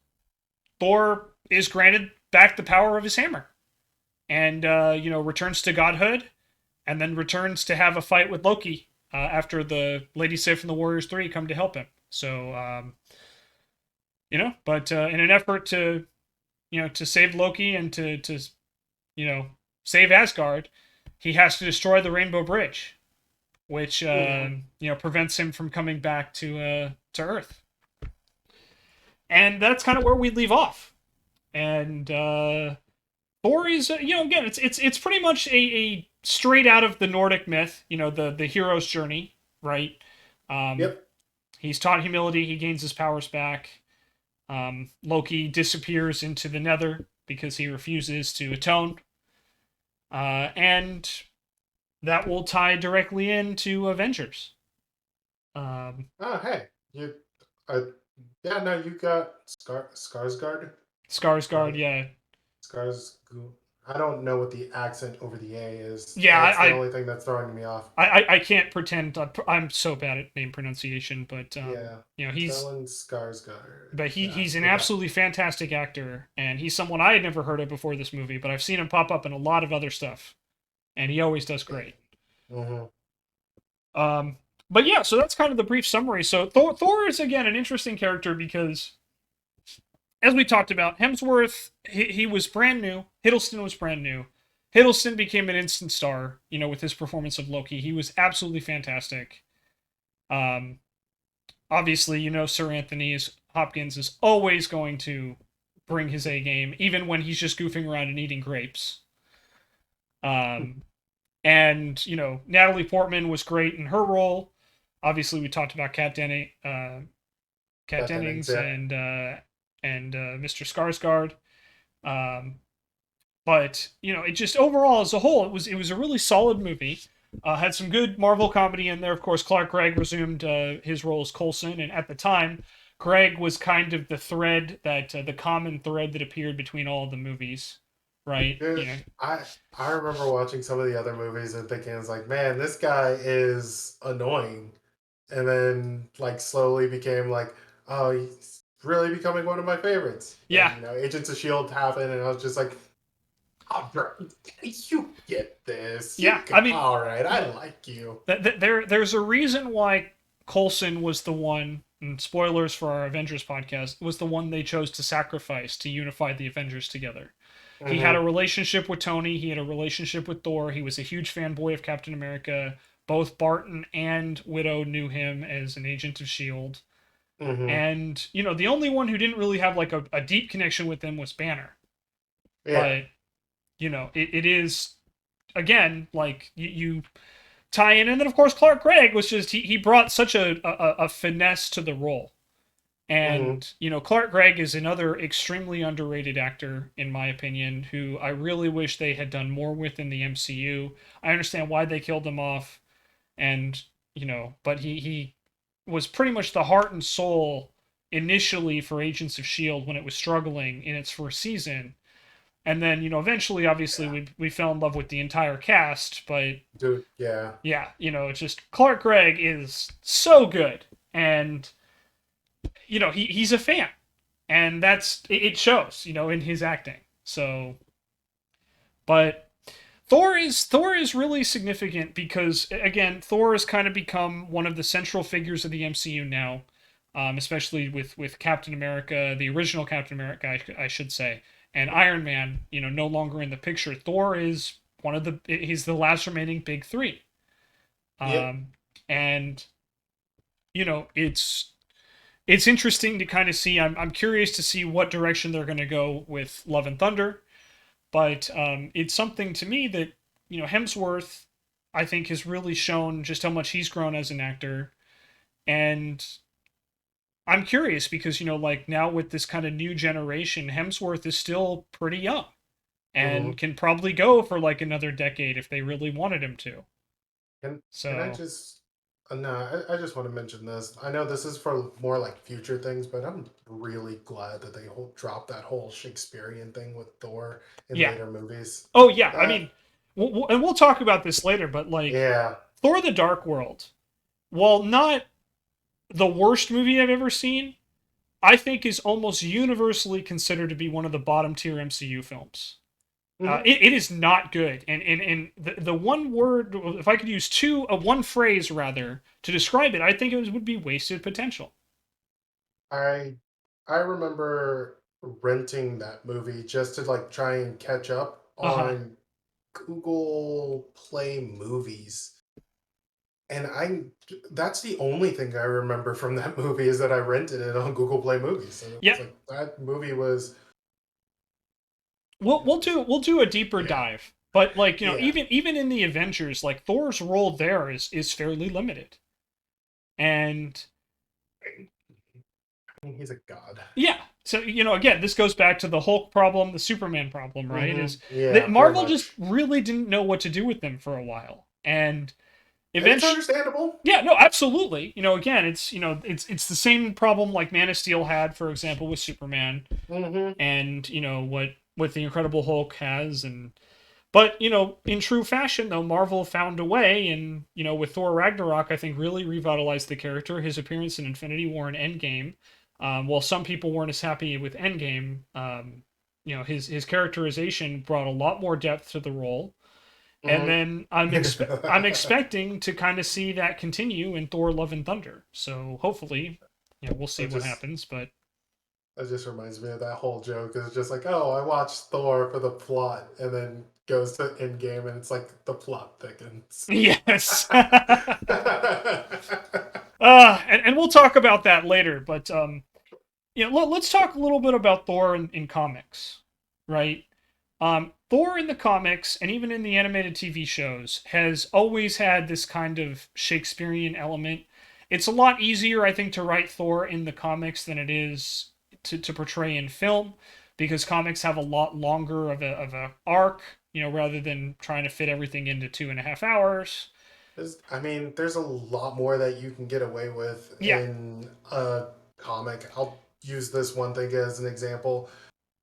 Thor is granted back the power of his hammer, and returns to godhood, and then returns to have a fight with Loki after the Lady Sif and the Warriors 3 come to help him. So but in an effort to to save Loki and to you know save Asgard, he has to destroy the Rainbow Bridge, which mm-hmm. prevents him from coming back to Earth. And that's kind of where we leave off. And Thor is again it's pretty much a straight out of the Nordic myth, the hero's journey, right? Um, Yep. he's taught humility, he gains his powers back. Loki disappears into the Nether because he refuses to atone, and that will tie directly into Avengers. Um, Oh, hey. Uh, yeah, no, you got Skarsgård? Skarsgård, Skar, yeah, Scars. I don't know what the accent over the A is. yeah. That's the only thing that's throwing me off. I can't pretend. I'm so bad at name pronunciation, but Yeah. he's Stellan Skarsgård. but Yeah. he's an Okay. absolutely fantastic actor, and he's someone I had never heard of before this movie, but I've seen him pop up in a lot of other stuff, and he always does great. Mm-hmm. Um, but yeah, so that's kind of the brief summary. So Thor is again an interesting character because, as we talked about, Hemsworth he was brand new. Hiddleston was brand new. Hiddleston became an instant star, with his performance of Loki. He was absolutely fantastic. Um, Obviously, Sir Anthony Hopkins is always going to bring his A game, even when he's just goofing around and eating grapes. Um, and Natalie Portman was great in her role. Obviously, we talked about Kat That Dennings, Dennings, yeah. and Mr. Skarsgård. Um, but it just overall as a whole, it was a really solid movie. Had some good Marvel comedy in there. Of course, Clark Gregg resumed his role as Coulson, and at the time, Gregg was kind of the thread that the common thread that appeared between all of the movies, right? Dude, I remember watching some of the other movies and thinking, it's like, man, this guy is annoying. And then, like, slowly became like, oh, he's really becoming one of my favorites. Yeah, And, Agents of S.H.I.E.L.D. happened, and I was just like, oh, bro, you get this. yeah. I mean, All right, I like you. there's a reason why Coulson was the one. And spoilers for our Avengers podcast, was the one they chose to sacrifice to unify the Avengers together. He had a Mm-hmm. relationship with Tony. He had a relationship with Thor. He was a huge fanboy of Captain America. Both Barton and Widow knew him as an agent of S.H.I.E.L.D. Mm-hmm. And, the only one who didn't really have like a deep connection with them was Banner. Yeah. But, it is, again, like you tie in. And then, of course, Clark Gregg was just, he brought such a finesse to the role. Mm-hmm. And, Clark Gregg is another extremely underrated actor, in my opinion, who I really wish they had done more with in the MCU. I understand why they killed him off, and, but he was pretty much the heart and soul initially for Agents of S.H.I.E.L.D. when it was struggling in its first season. And then, eventually, obviously, Yeah. we fell in love with the entire cast, but Dude, yeah. yeah, it's just Clark Gregg is so good. And, he's a fan, and it shows, in his acting. So, but Thor is really significant because, again, Thor has kind of become one of the central figures of the MCU now, especially with Captain America, the original Captain America, I should say, and Iron Man. No longer in the picture. Thor is he's the last remaining big three, Yep. um, and it's interesting to kind of see. I'm curious to see what direction they're going to go with Love and Thunder, but it's something to me that Hemsworth, I think, has really shown just how much he's grown as an actor, and I'm curious because like now with this kind of new generation, Hemsworth is still pretty young Mm-hmm. and can probably go for like another decade if they really wanted him to. Can I So just no, I just want to mention this. I know this is for more like future things, but I'm really glad that they dropped that whole Shakespearean thing with Thor in yeah, later movies. oh yeah, I That mean, and we'll talk about this later, but like yeah. Thor: The Dark World, while not the worst movie I've ever seen, I think is almost universally considered to be one of the bottom tier MCU films. Hmm. It is not good, and the one word, if I could use one phrase rather to describe it, I think would be wasted potential. I I remember renting that movie just to like try and catch up Uh huh. on Google Play Movies. And I that's the only thing I remember from that movie is that I rented it on Google Play Movies. And Yeah, it's like that movie was we'll it we'll was do we'll do a deeper yeah. dive, but like Yeah. even in the Avengers, like Thor's role there is fairly limited, and I mean, he's a god. yeah. So again, this goes back to the Hulk problem, the Superman problem, right? Hmm. Is Yeah, that pretty Marvel just much. really didn't know what to do with them for a while, and It's eventually, understandable. yeah, no, absolutely. Again, it's the same problem like Man of Steel had, for example, with Superman, Hmm. and what the Incredible Hulk has, and but in true fashion, though, Marvel found a way, and with Thor Ragnarok, I think really revitalized the character. His appearance in Infinity War and Endgame, while some people weren't as happy with Endgame, his characterization brought a lot more depth to the role. And Hmm. then I'm expecting to kind of see that continue in Thor: Love and Thunder. So hopefully, we'll see That what just happens. But that just reminds me of that whole joke. It's just like, oh, I watched Thor for the plot, and then goes to Endgame, and it's like the plot thickens. yes. And we'll talk about that later. But let's talk a little bit about Thor in comics, right? Thor in the comics and even in the animated TV shows has always had this kind of Shakespearean element. It's a lot easier, I think, to write Thor in the comics than it is to portray in film because comics have a lot longer of a arc, rather than trying to fit everything into 2.5 hours. I mean, there's a lot more that you can get away with Yeah, in a comic. I'll use this one thing as an example.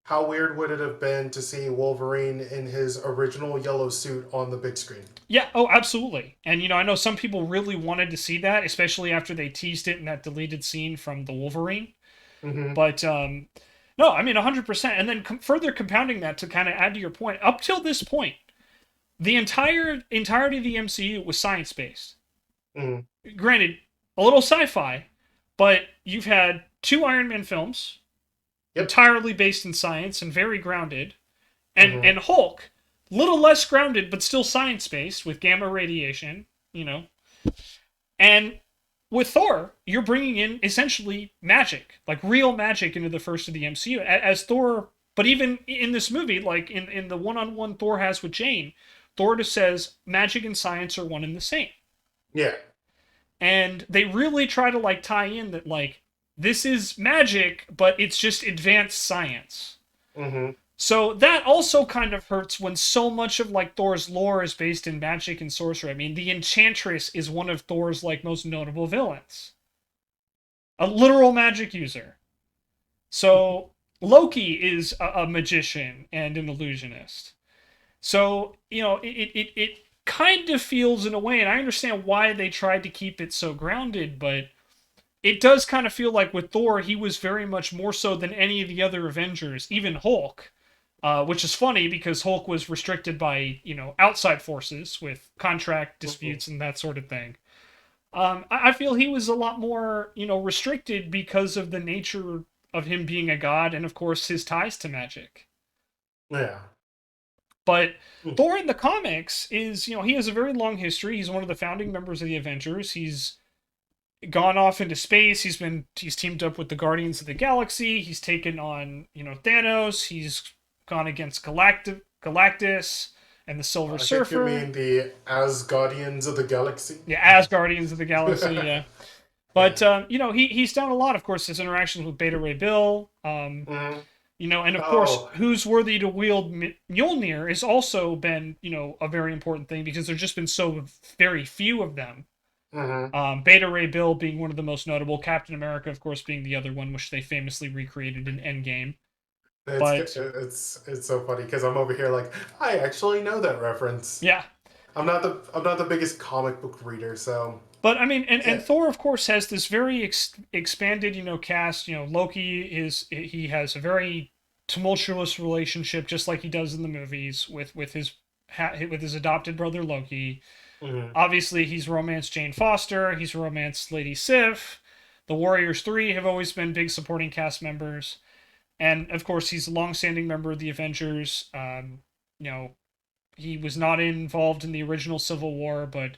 How weird would it have been to see Wolverine in his original yellow suit on the big screen? yeah, oh, absolutely. And I know some people really wanted to see that, especially after they teased it in that deleted scene from the Wolverine. Hmm. But no, I mean 100%. And then further compounding that to kind of add to your point, up till this point, the entirety of the MCU was science based. Hmm. Granted, a little sci-fi, but you've had two Iron Man films Yep. entirely based in science and very grounded, and Hmm. and Hulk, little less grounded but still science based with gamma radiation. You know, and with Thor, you're bringing in essentially magic, like real magic, into the first of the MCU as Thor. But even in this movie, like in the one-on-one Thor has with Jane, Thor just says magic and science are one and the same. Yeah. And they really try to like tie in that like this is magic, but it's just advanced science. Mm-hmm. So that also kind of hurts when so much of like Thor's lore is based in magic and sorcery. I mean, the Enchantress is one of Thor's like most notable villains, a literal magic user. So Loki is a magician and an illusionist. So it kind of feels in a way, and I understand why they tried to keep it so grounded, but it does kind of feel like with Thor, he was very much more so than any of the other Avengers, even Hulk. Which is funny because Hulk was restricted by outside forces with contract disputes and that sort of thing. I feel he was a lot more restricted because of the nature of him being a god and of course his ties to magic. Yeah. But Thor in the comics is he has a very long history. He's one of the founding members of the Avengers. He's gone off into space. He's teamed up with the Guardians of the Galaxy. He's taken on Thanos. He's gone against Galactus and the Silver Surfer. I think you mean the Asgardians of the Galaxy? Yeah, Asgardians of the Galaxy, yeah. But, he's done a lot, of course, his interactions with Beta Ray Bill. And of course, who's worthy to wield Mjolnir has also been, a very important thing because there's just been so very few of them. Beta Ray Bill being one of the most notable, Captain America, of course, being the other one, which they famously recreated in Endgame. It's so funny because I'm over here like I actually know that reference. Yeah, I'm not the biggest comic book reader, so. But I mean, and Thor, of course, has this very expanded, cast. Loki he has a very tumultuous relationship, just like he does in the movies with his adopted brother Loki. Obviously, he's romanced Jane Foster. He's romanced Lady Sif. The Warriors 3 have always been big supporting cast members. And, of course, he's a long-standing member of the Avengers. He was not involved in the original Civil War, but,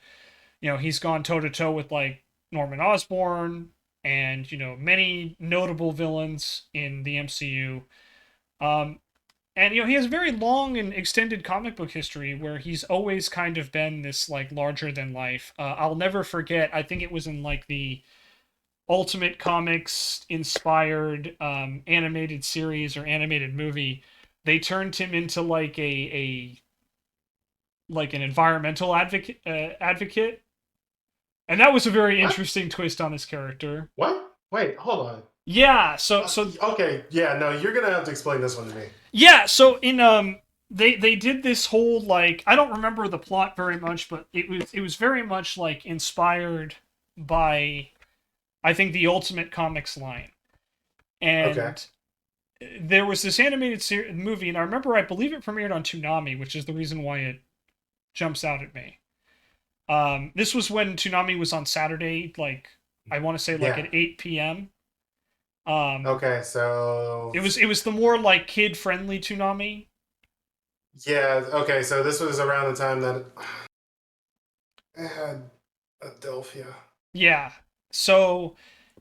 he's gone toe-to-toe with, like, Norman Osborn and, many notable villains in the MCU. And, he has a very long and extended comic book history where he's always kind of been this, like, larger-than-life. I'll never forget, I think it was in, like, the Ultimate Comics inspired animated series or animated movie, they turned him into like an environmental advocate, and that was a very interesting twist on his character. What? Wait, hold on. Yeah, so okay, yeah, no, you're gonna have to explain this one to me. Yeah, so in they did this whole like I don't remember the plot very much, but it was very much like inspired by I think the Ultimate Comics line. And there was this animated movie, and I believe it premiered on Toonami, which is the reason why it jumps out at me. This was when Toonami was on Saturday, like, I want to say, like, at 8 p.m. So... It was the more, like, kid-friendly Toonami. Yeah, okay, so this was around the time that it had Adelphia. Yeah. So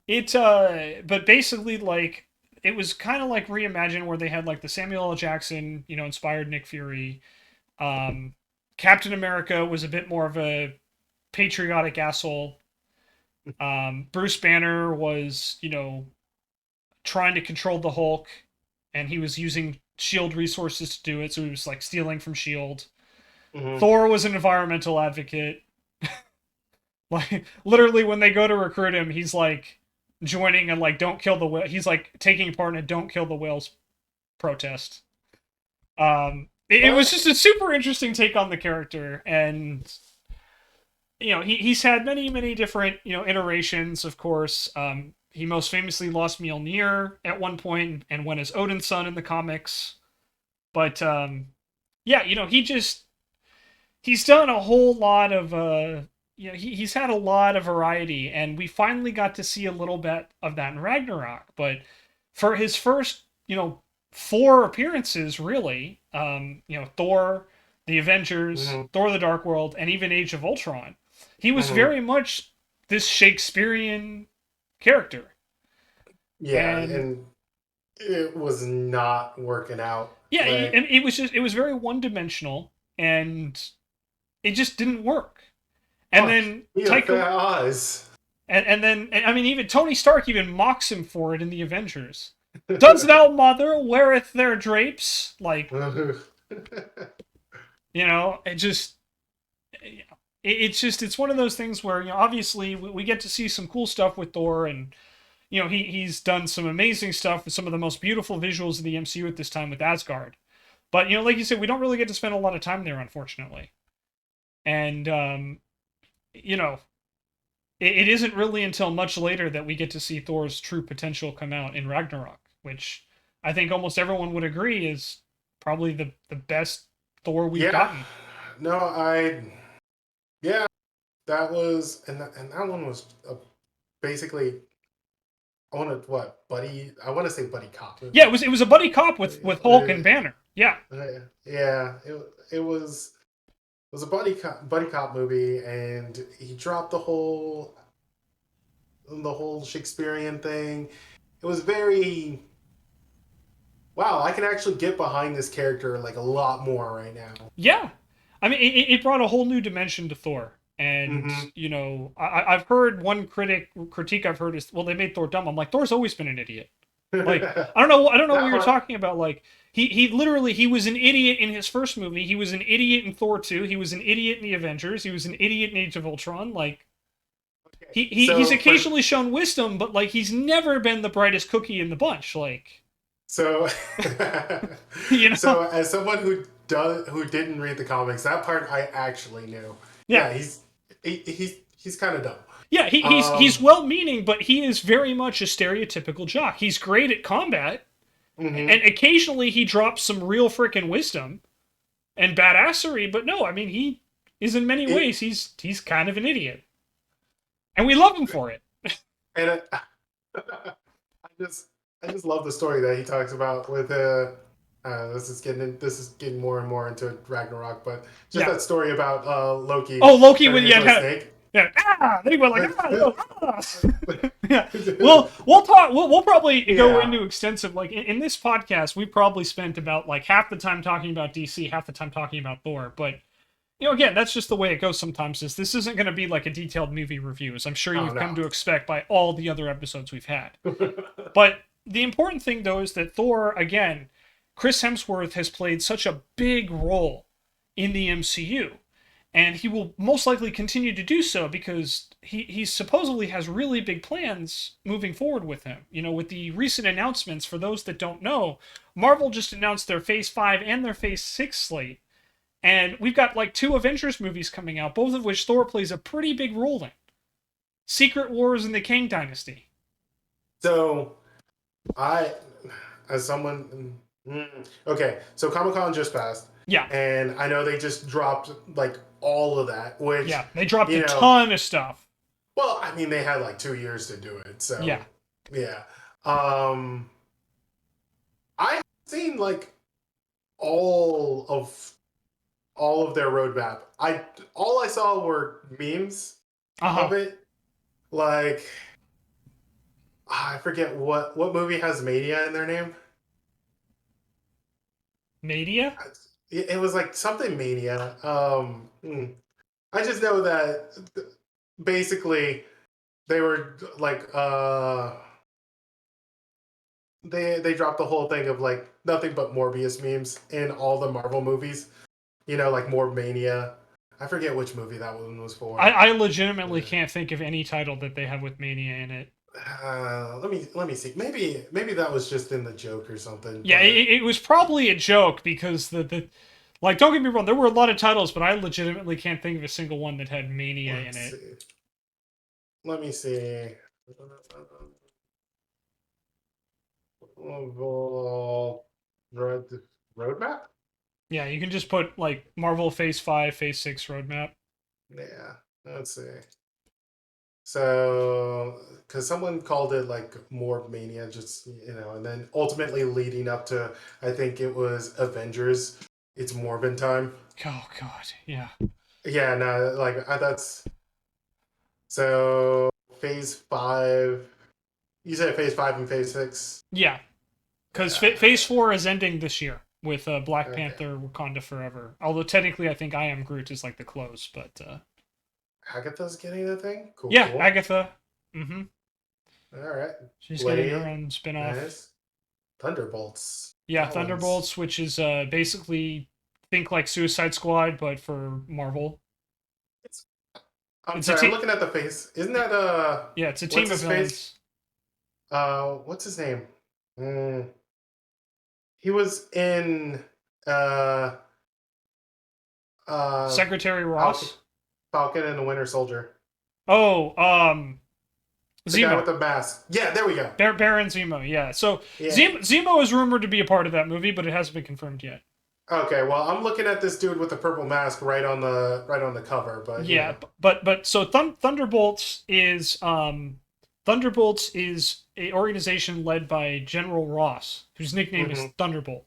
but basically like it was kind of like Reimagined where they had like the Samuel L. Jackson, inspired Nick Fury. Captain America was a bit more of a patriotic asshole. Bruce Banner was, trying to control the Hulk and he was using SHIELD resources to do it. So he was like stealing from SHIELD. Thor was an environmental advocate. Like literally, when they go to recruit him, he's like joining and like don't kill the whale. He's like taking part in a don't kill the whales protest. It was just a super interesting take on the character, and he's had many different iterations. Of course, he most famously lost Mjolnir at one point and went as Odin's son in the comics. But he's done a whole lot of he's had a lot of variety, and we finally got to see a little bit of that in Ragnarok. But for his first, 4 appearances, really, Thor, the Avengers, Thor: The Dark World, and even Age of Ultron, he was very much this Shakespearean character. Yeah, And and it was not working out. yeah, Like, and it was very one dimensional, and it just didn't work. And fuck, then he had Taika, fat eyes. and then I mean, even Tony Stark even mocks him for it in the Avengers. Does thou mother weareth their drapes? Like, it just it's just it's one of those things where obviously we get to see some cool stuff with Thor, and he's done some amazing stuff with some of the most beautiful visuals of the MCU at this time with Asgard. But like you said, we don't really get to spend a lot of time there, unfortunately. And you know, it isn't really until much later that we get to see Thor's true potential come out in Ragnarok, which I think almost everyone would agree is probably the best Thor we've Yeah, gotten. no, yeah, that was, and that one was basically, I want to what buddy, I want to say buddy cop Yeah, movie. it was a buddy cop with Hulk and Banner. Yeah, Yeah, it was a buddy cop movie, and he dropped the whole Shakespearean thing. It was very, wow, I can actually get behind this character like a lot more right now. yeah. I mean, it brought a whole new dimension to Thor. And Mm-hmm. I've heard one critique I've heard is, well, they made Thor dumb. I'm like, Thor's always been an idiot. Like, I don't know what That you're part. talking about. Like, he literally he was an idiot in his first movie. He was an idiot in Thor 2. He was an idiot in the Avengers. He was an idiot in Age of Ultron. Like, Okay. he's So for occasionally shown wisdom, but like he's never been the brightest cookie in the bunch. Like, so you know, so as someone who didn't read the comics, that part I actually knew. yeah. Yeah, he's kind of dumb. Yeah, he's Um, well meaning, but he is very much a stereotypical jock. He's great at combat, mhm. and occasionally he drops some real freaking wisdom and badassery, but no, I mean he is in many It ways he's kind of an idiot. And we love him for it. and I just I just love the story that he talks about with this is getting more and more into Ragnarok, but just Yeah. that story about Loki Oh, Loki with turning into a yeah, snake. yeah, then he went like yeah. We'll talk. We'll probably go Yeah. into extensive like in this podcast. We probably spent about like half the time talking about DC, half the time talking about Thor. But again, that's just the way it goes. Sometimes this isn't going to be like a detailed movie review, as I'm sure Oh you've come no. to expect by all the other episodes we've had. But the important thing though is that Thor again, Chris Hemsworth has played such a big role in the MCU, and he will most likely continue to do so because he supposedly has really big plans moving forward with him. With the recent announcements, for those that don't know, Marvel just announced their Phase 5 and their Phase 6 slate, and we've got like two Avengers movies coming out, both of which Thor plays a pretty big role in. Secret Wars and the Kang Dynasty. So I, as someone, okay, so Comic Con just passed, Yeah, and I know they just dropped like all of that, which yeah, they dropped you a know, ton of stuff. well, I mean, they had like 2 years to do it, so Yeah. yeah. Um, I have seen like all of all of their roadmap. All I saw were memes Uh huh. of it. Like I forget what movie has Mania in their name. Media. It was like something Mania. I just know that basically they were like they dropped the whole thing of like nothing but Morbius memes in all the Marvel movies. Like Morb Mania. I forget which movie that one was for. I legitimately can't think of any title that they have with Mania in it. Let me see. Maybe that was just in the joke or something. Yeah, But it was probably a joke because the like don't get me wrong, there were a lot of titles, but I legitimately can't think of a single one that had Mania in let's it. see. Let me see. Road roadmap. Yeah, you can just put like Marvel Phase 5, Phase 6 roadmap. Yeah. Let's see. So, because someone called it like Morb Mania, just and then ultimately leading up to, I think it was Avengers. It's Morbin time. Oh god, yeah. Yeah, no, like that's So phase 5. You said phase 5 and phase 6. Yeah, because Yeah. Phase 4 is ending this year with Black Okay. Panther: Wakanda Forever. Although technically, I think I Am Groot is like the close, but Agatha's getting the thing. Cool. yeah, Cool. Agatha. Mm-hmm. All right. She's getting her Blade. own spin-off. Nice. Thunderbolts. Yeah, That one's. Thunderbolts, which is basically think like Suicide Squad, but for Marvel. I'm It's a sorry. I'm team. looking at the face. Isn't that Yeah, it's a what's team of his face? villains. What's his name? Mm, he was in uh uh Secretary Falcon, Ross. Falcon and the Winter Soldier. Oh, The guy with Zemo. the mask. Yeah, there we go. Baron Zemo. Yeah. So Yeah. Zemo is rumored to be a part of that movie, but it hasn't been confirmed yet. Okay, well, I'm looking at this dude with the purple mask right on the cover, but Yeah, but so Thunderbolts is a organization led by General Ross, whose nickname is hmm Thunderbolt,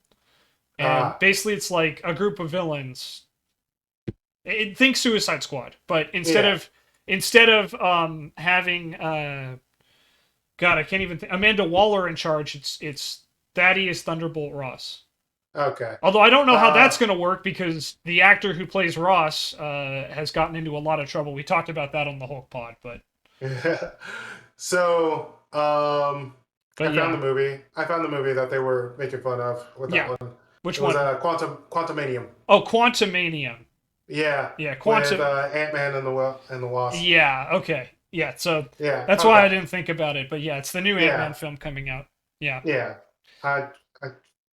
and uh basically it's like a group of villains. Think Suicide Squad, but yeah. instead of having God, I can't even Amanda Waller in charge. It's Thaddeus Thunderbolt Ross. Okay. Although I don't know how Uh that's going to work because the actor who plays Ross has gotten into a lot of trouble. We talked about that on the Hulk pod, so but yeah, I found the movie that they were making fun of with that yeah. one. Which It was one? Quantumanium. Oh, Quantumania. Yeah, Yeah, with Quantum. Ant-Man and the Wasp. Yeah, okay. Yeah, so Yeah, that's why I okay. didn't think about it. But yeah, it's the new Ant Man Yeah. film coming out. Yeah, Yeah. I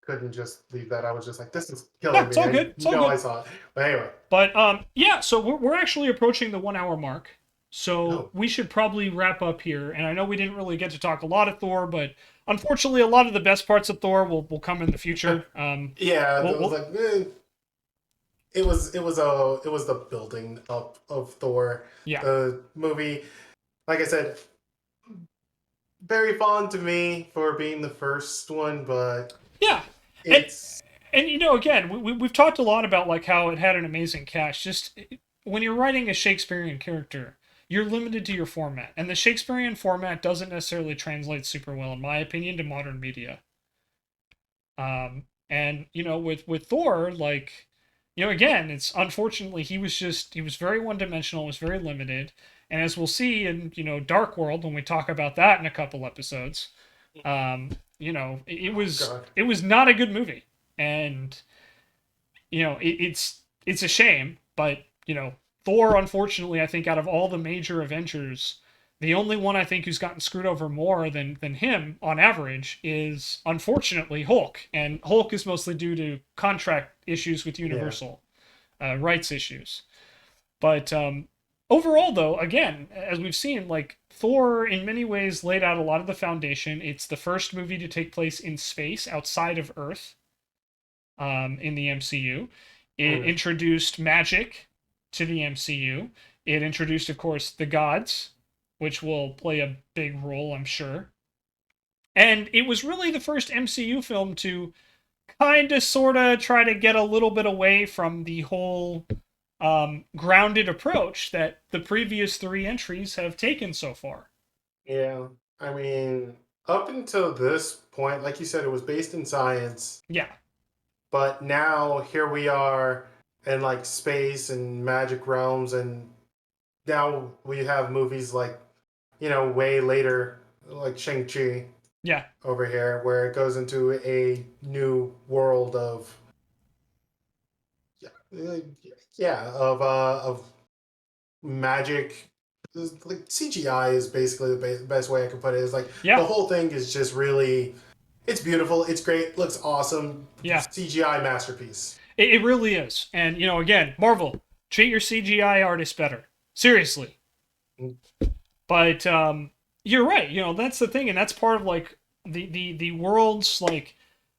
couldn't just leave that. I was just like, this is yeah, killing it's me. all I good. It's all know I good. saw it. But anyway. But yeah. So we're actually approaching the 1 hour mark. So Oh. we should probably wrap up here. And I know we didn't really get to talk a lot of Thor, but unfortunately, a lot of the best parts of Thor will come in the future. Yeah, We'll, it was we'll like it was the building up of Thor, yeah, the movie. Like I said, very fond to me for being the first one, but yeah. And it's again, we've talked a lot about like how it had an amazing cast. Just when you're writing a Shakespearean character, you're limited to your format, and the Shakespearean format doesn't necessarily translate super well, in my opinion, to modern media. And with Thor, like, again, it's unfortunately he was very one dimensional, was very limited, and as we'll see in Dark World when we talk about that in a couple episodes, it oh was god. it was not a good movie, and it's a shame, but Thor, unfortunately, I think out of all the major Avengers, the only one I think who's gotten screwed over more than him on average is unfortunately Hulk, and Hulk is mostly due to contract issues with Yeah. Universal, rights issues. But overall, though, again, as we've seen, like Thor in many ways laid out a lot of the foundation. It's the first movie to take place in space outside of Earth in the MCU. It Mm. introduced magic to the MCU. It introduced, of course, the gods, which will play a big role, I'm sure. And it was really the first MCU film to kind of, sort of try to get a little bit away from the whole grounded approach that the previous three entries have taken so far. Yeah. I mean, up until this point, like you said, it was based in science, Yeah, but now here we are in like space and magic realms, and now we have movies like, way later, like Shang-Chi yeah, over here, where it goes into a new world of uh, yeah, of magic. Like CGI is basically the best way I can put it. Is like the yeah, whole thing is just really, it's beautiful, it's great, looks awesome, yeah. CGI masterpiece. It really is. And, again, Marvel, treat your CGI artists better. Seriously. Mm. But you're right. That's the thing, and that's part of like the world's like.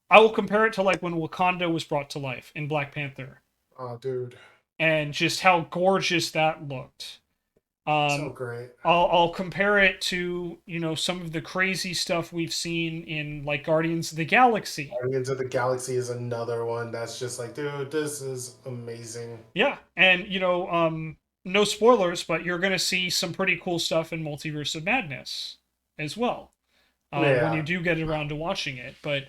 I will compare it to like when Wakanda was brought to life in Black Panther, Oh, dude, and just how gorgeous that looked. so Um, great. I'll compare it to some of the crazy stuff we've seen in like Guardians of the Galaxy. Guardians of the Galaxy is another one that's just like, dude, this is amazing. Yeah, and no spoilers, but you're going to see some pretty cool stuff in Multiverse of Madness as well when you Yeah. do get around to watching it. But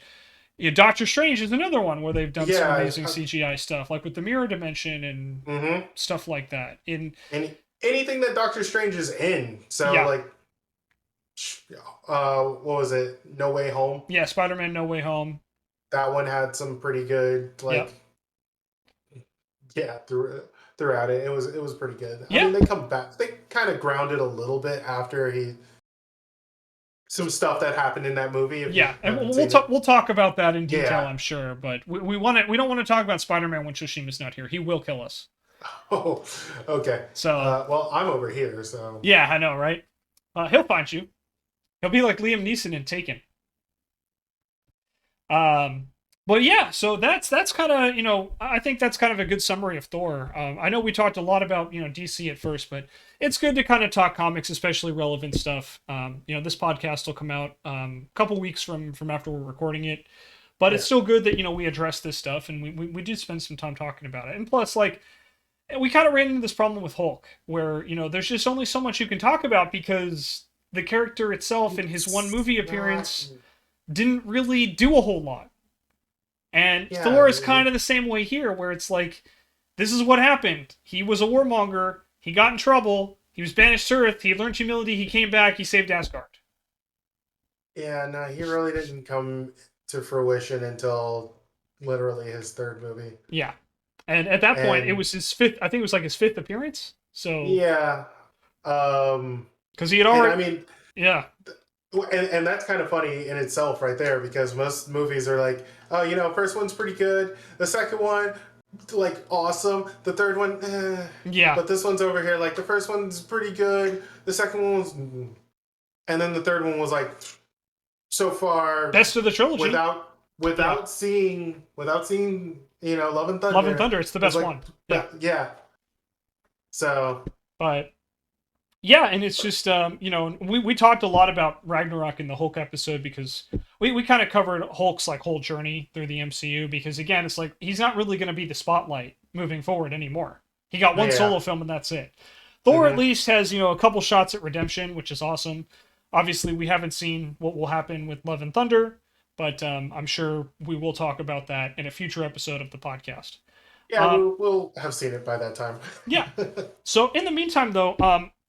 Doctor Strange is another one where they've done some Yeah. amazing CGI stuff, like with the mirror dimension and Mm-hmm. stuff like that. Anything that Doctor Strange is in. So Yeah, like, what was it? No Way Home. yeah, Spider-Man: No Way Home. That one had some pretty good Yep. yeah, throughout it. It was pretty good. I Yeah, mean, they come back. They kind of grounded a little bit after some stuff that happened in that movie. If you yeah, and haven't seen it, we'll talk about that in detail, yeah. I'm sure. But we don't want to talk about Spider-Man when Shoshima's not here. He will kill us. Oh, okay. So Well, I'm over here, so yeah, I know, right? He'll find you. He'll be like Liam Neeson in Taken. Um, but yeah, so that's kind of I think that's kind of a good summary of Thor. I know we talked a lot about DC at first, but it's good to kind of talk comics, especially relevant stuff. This podcast will come out a couple weeks from after we're recording it, but yeah. it's still good that we address this stuff and we did spend some time talking about it. And plus, like, we kind of ran into this problem with Hulk, where there's just only so much you can talk about because the character itself in his one movie appearance didn't really do a whole lot. And Yeah, Thor is kind of the same way here, where it's like, this is what happened. He was a warmonger. He got in trouble. He was banished to Earth. He learned humility. He came back. He saved Asgard. yeah. No, he really didn't come to fruition until literally his third movie. Yeah. And at that point, it And was his fifth. I think it was like his fifth appearance. So yeah, because he had and I already, mean, yeah, and that's kind of funny in itself, right there, because most movies are like, oh, first one's pretty good, the second one, like awesome, the third one, yeah, but this one's over here, like the first one's pretty good, the second one was, and then the third one was like, so far, best of the trilogy. Without seeing Love and Thunder. Love and Thunder, it's the best like, one. Yeah, yeah. So, but yeah, and it's just we talked a lot about Ragnarok in the Hulk episode because we kind of covered Hulk's like whole journey through the MCU, because again, it's like he's not really going to be the spotlight moving forward anymore. He got one solo film and that's it. Thor at least has a couple shots at redemption, which is awesome. Obviously, we haven't seen what will happen with Love and Thunder, but I'm sure we will talk about that in a future episode of the podcast. yeah, we'll have seen it by that time. Yeah. So in the meantime, though,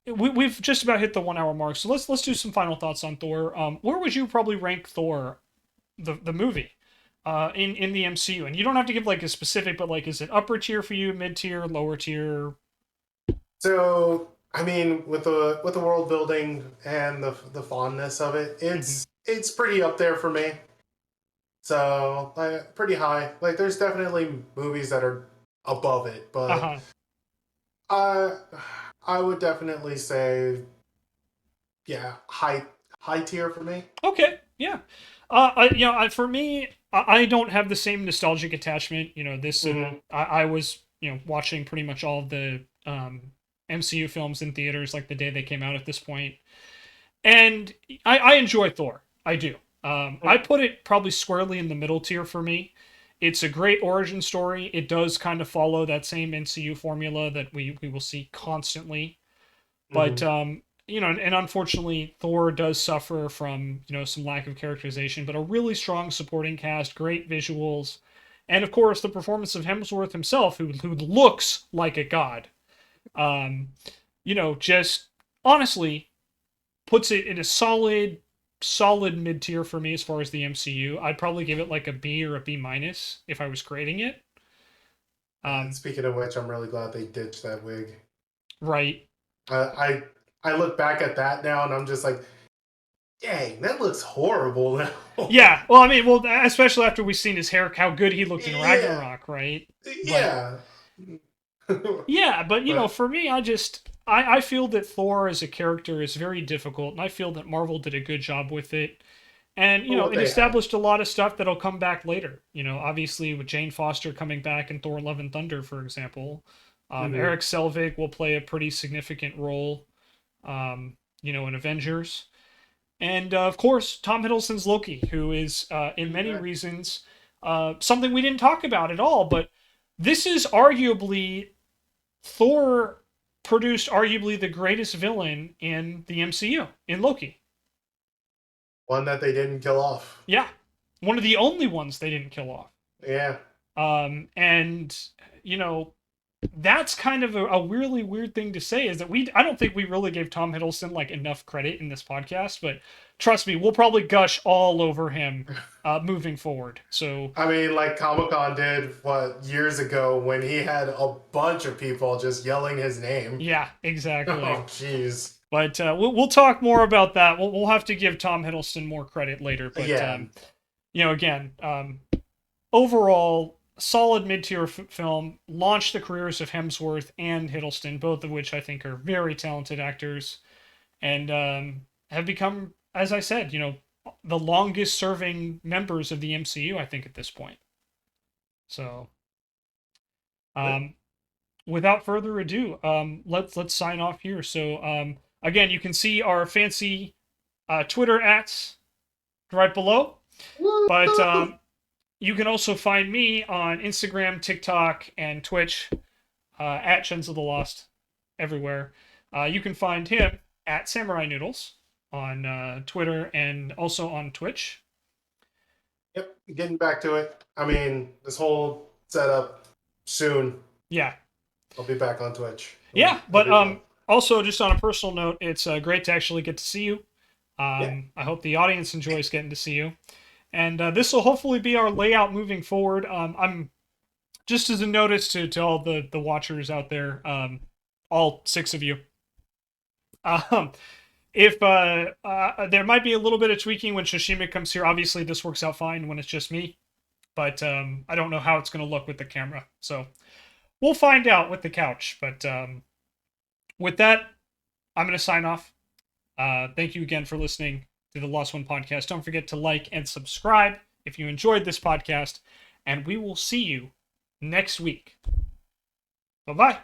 we've just about hit the 1 hour mark. So let's do some final thoughts on Thor. Where would you probably rank Thor, the movie, in the MCU? And you don't have to give like a specific, but like, is it upper tier for you, mid tier, lower tier? So, I mean, with the world building and the fondness of it, it's pretty up there for me. So, like, pretty high. Like, there's definitely movies that are above it, but I would definitely say, yeah, high tier for me. Okay, yeah. For me, I don't have the same nostalgic attachment. I was watching pretty much all of the MCU films in theaters like the day they came out at this point, and I enjoy Thor. I do. I put it probably squarely in the middle tier for me. It's a great origin story. It does kind of follow that same MCU formula that we will see constantly. But and unfortunately, Thor does suffer from some lack of characterization, but a really strong supporting cast, great visuals, and of course the performance of Hemsworth himself, who looks like a god. Just honestly puts it in a solid mid tier for me as far as the MCU. I'd probably give it like a B or a B minus if I was grading it. Speaking of which, I'm really glad they ditched that wig. Right. I look back at that now and I'm just like, dang, that looks horrible now. Yeah. Well, I mean, especially after we've seen his hair, how good he looked in Ragnarok, right? Yeah. Yeah, but for me, I feel that Thor as a character is very difficult, and I feel that Marvel did a good job with it. And it established a lot of stuff that'll come back later. Obviously with Jane Foster coming back in Thor: Love and Thunder, for example, Eric Selvig will play a pretty significant role, in Avengers, and of course Tom Hiddleston's Loki, who is in many reasons something we didn't talk about at all, but this is arguably Thor produced arguably the greatest villain in the MCU, in Loki. One that they didn't kill off. Yeah. One of the only ones they didn't kill off. Yeah. And, you know, that's kind of a really weird thing to say, is that I don't think we really gave Tom Hiddleston like enough credit in this podcast, but trust me, we'll probably gush all over him moving forward. So I mean, like Comic-Con did years ago when he had a bunch of people just yelling his name. yeah, exactly. Oh, jeez. But we'll talk more about that. We'll have to give Tom Hiddleston more credit later. But Yeah. you know, again, overall, solid mid-tier film, launched the careers of Hemsworth and Hiddleston, both of which I think are very talented actors, and have become, as I said, you know, the longest-serving members of the MCU, I think, at this point. So, without further ado, let's sign off here. So, again, you can see our fancy Twitter @ right below, but you can also find me on Instagram, TikTok, and Twitch at Shenzo the Lost everywhere. You can find him at SamuraiNoodlez on Twitter and also on Twitch. Yep, getting back to it. I mean, this whole setup soon. Yeah. I'll be back on Twitch. Yeah, but also just on a personal note, it's great to actually get to see you. I hope the audience enjoys getting to see you. And this will hopefully be our layout moving forward. I'm just as a notice to all the watchers out there, all 6 of you. If there might be a little bit of tweaking when Shishima comes here. Obviously, this works out fine when it's just me, but I don't know how it's going to look with the camera. So we'll find out with the couch. But with that, I'm going to sign off. Thank you again for listening to the Lost One podcast. Don't forget to like and subscribe if you enjoyed this podcast, and we will see you next week. Bye-bye.